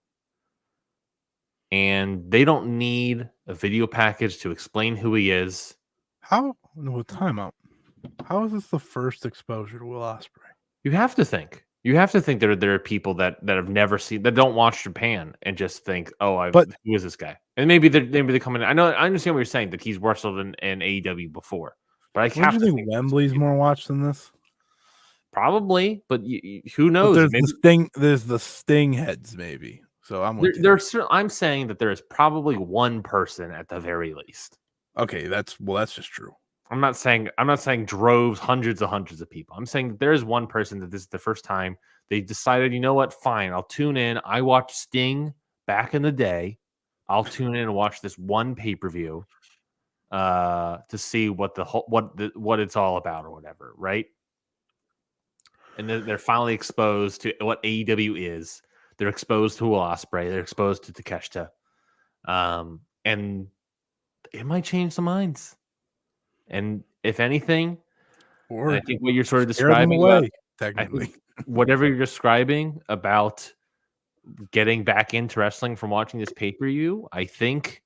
And they don't need a video package to explain who he is. Timeout. How is this the first exposure to Will Ospreay? You have to think. There are people that have never seen, that don't watch Japan and just think, who is this guy? And maybe they come in. I understand what you're saying, that he's wrestled in AEW before, but I have to think Wembley's more watched than this. Probably, but who knows? There's the Sting heads, maybe. So I'm saying that there is probably one person at the very least. Okay, that's just true. I'm not saying droves, hundreds of people. I'm saying that there is one person that this is the first time they decided, you know what? Fine, I'll tune in. I watched Sting back in the day. I'll tune in and watch this one pay-per-view to see what it's all about or whatever, right? And then they're finally exposed to what AEW is. They're exposed to Will Ospreay. They're exposed to Takeshita. And it might change some minds. And if anything, I think what you're sort of describing technically, whatever you're describing about getting back into wrestling from watching this pay-per-view, I think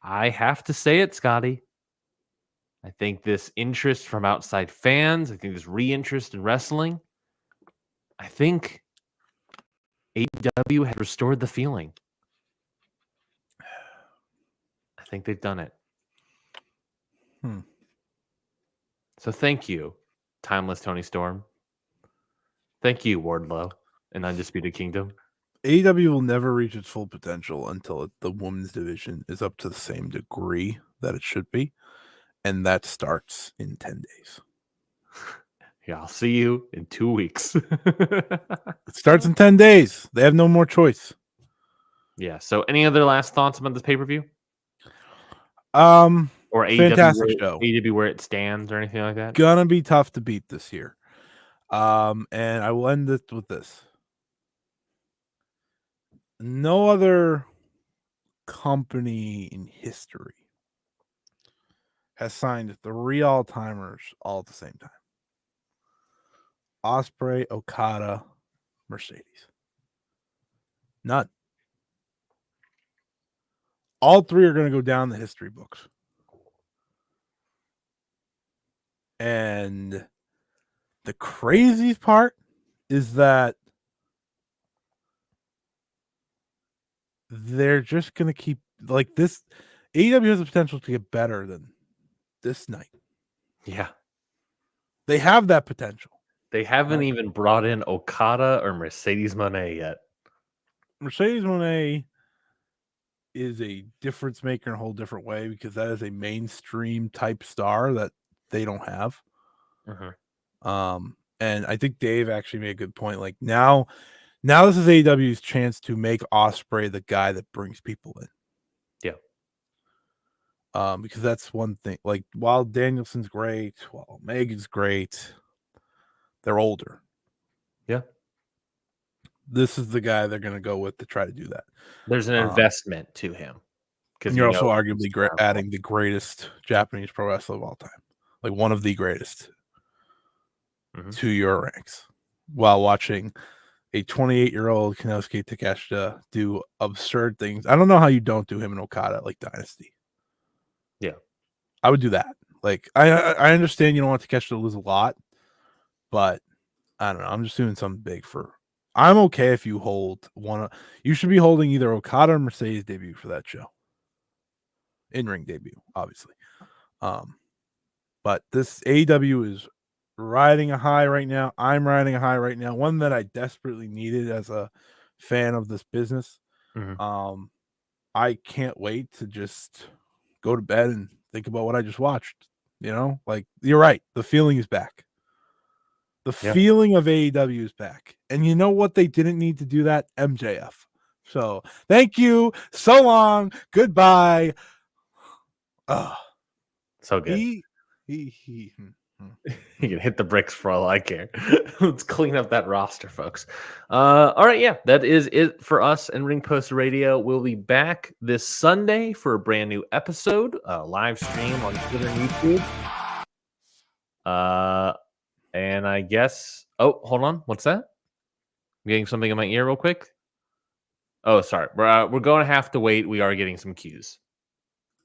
I have to say it, Scotty. I think this interest from outside fans, I think this re-interest in wrestling, I think AEW has restored the feeling. I think they've done it. So thank you, Timeless Tony Storm. Thank you, Wardlow and Undisputed Kingdom. AEW will never reach its full potential until the women's division is up to the same degree that it should be. And that starts in 10 days. Yeah, I'll see you in 2 weeks. It starts in 10 days. They have no more choice. Yeah. So, any other last thoughts about this pay-per-view? Or Fantastic show. AEW where it stands or anything like that? Gonna be tough to beat this year. And I will end it with this. No other company in history has signed 3 all-timers all at the same time. Ospreay, Okada, Mercedes. None. All 3 are going to go down the history books. And the craziest part is that they're just going to keep like this. AEW has the potential to get better than this night. Yeah. They have that potential. They haven't even brought in Okada or Mercedes Moné yet. Mercedes Moné is a difference maker in a whole different way because that is a mainstream type star that they don't have. And I think Dave actually made a good point. Like now this is AEW's chance to make Ospreay the guy that brings people in. Yeah. Because that's one thing. Like while Danielson's great, while Megan's great, they're older. Yeah. This is the guy they're going to go with to try to do that. There's an investment to him. Because you're also arguably adding the greatest Japanese pro wrestler of all time. Like one of the greatest to your ranks. While watching a 28-year-old Konosuke Takeshita do absurd things. I don't know how you don't do him in Okada like Dynasty. Yeah. I would do that. Like I understand you don't want Takeshita to lose a lot, but I don't know. I'm just doing something big for. I'm okay if you hold one. You should be holding either Okada or Mercedes debut for that show. In-ring debut, obviously. But this AEW is riding a high right now. I'm riding a high right now. One that I desperately needed as a fan of this business. I can't wait to just go to bed and think about what I just watched. You know, like you're right. The feeling is back. The feeling of AEW is back. And you know what? They didn't need to do that. MJF. So thank you. So long. Goodbye. So good. He can hit the bricks for all I care. Let's clean up that roster, folks. All right, yeah, that is it for us and Ring Post Radio. We'll be back this Sunday for a brand new episode, live stream on Twitter and YouTube. And I guess, hold on, what's that? I'm getting something in my ear real quick. Oh, sorry, we're going to have to wait. We are getting some cues.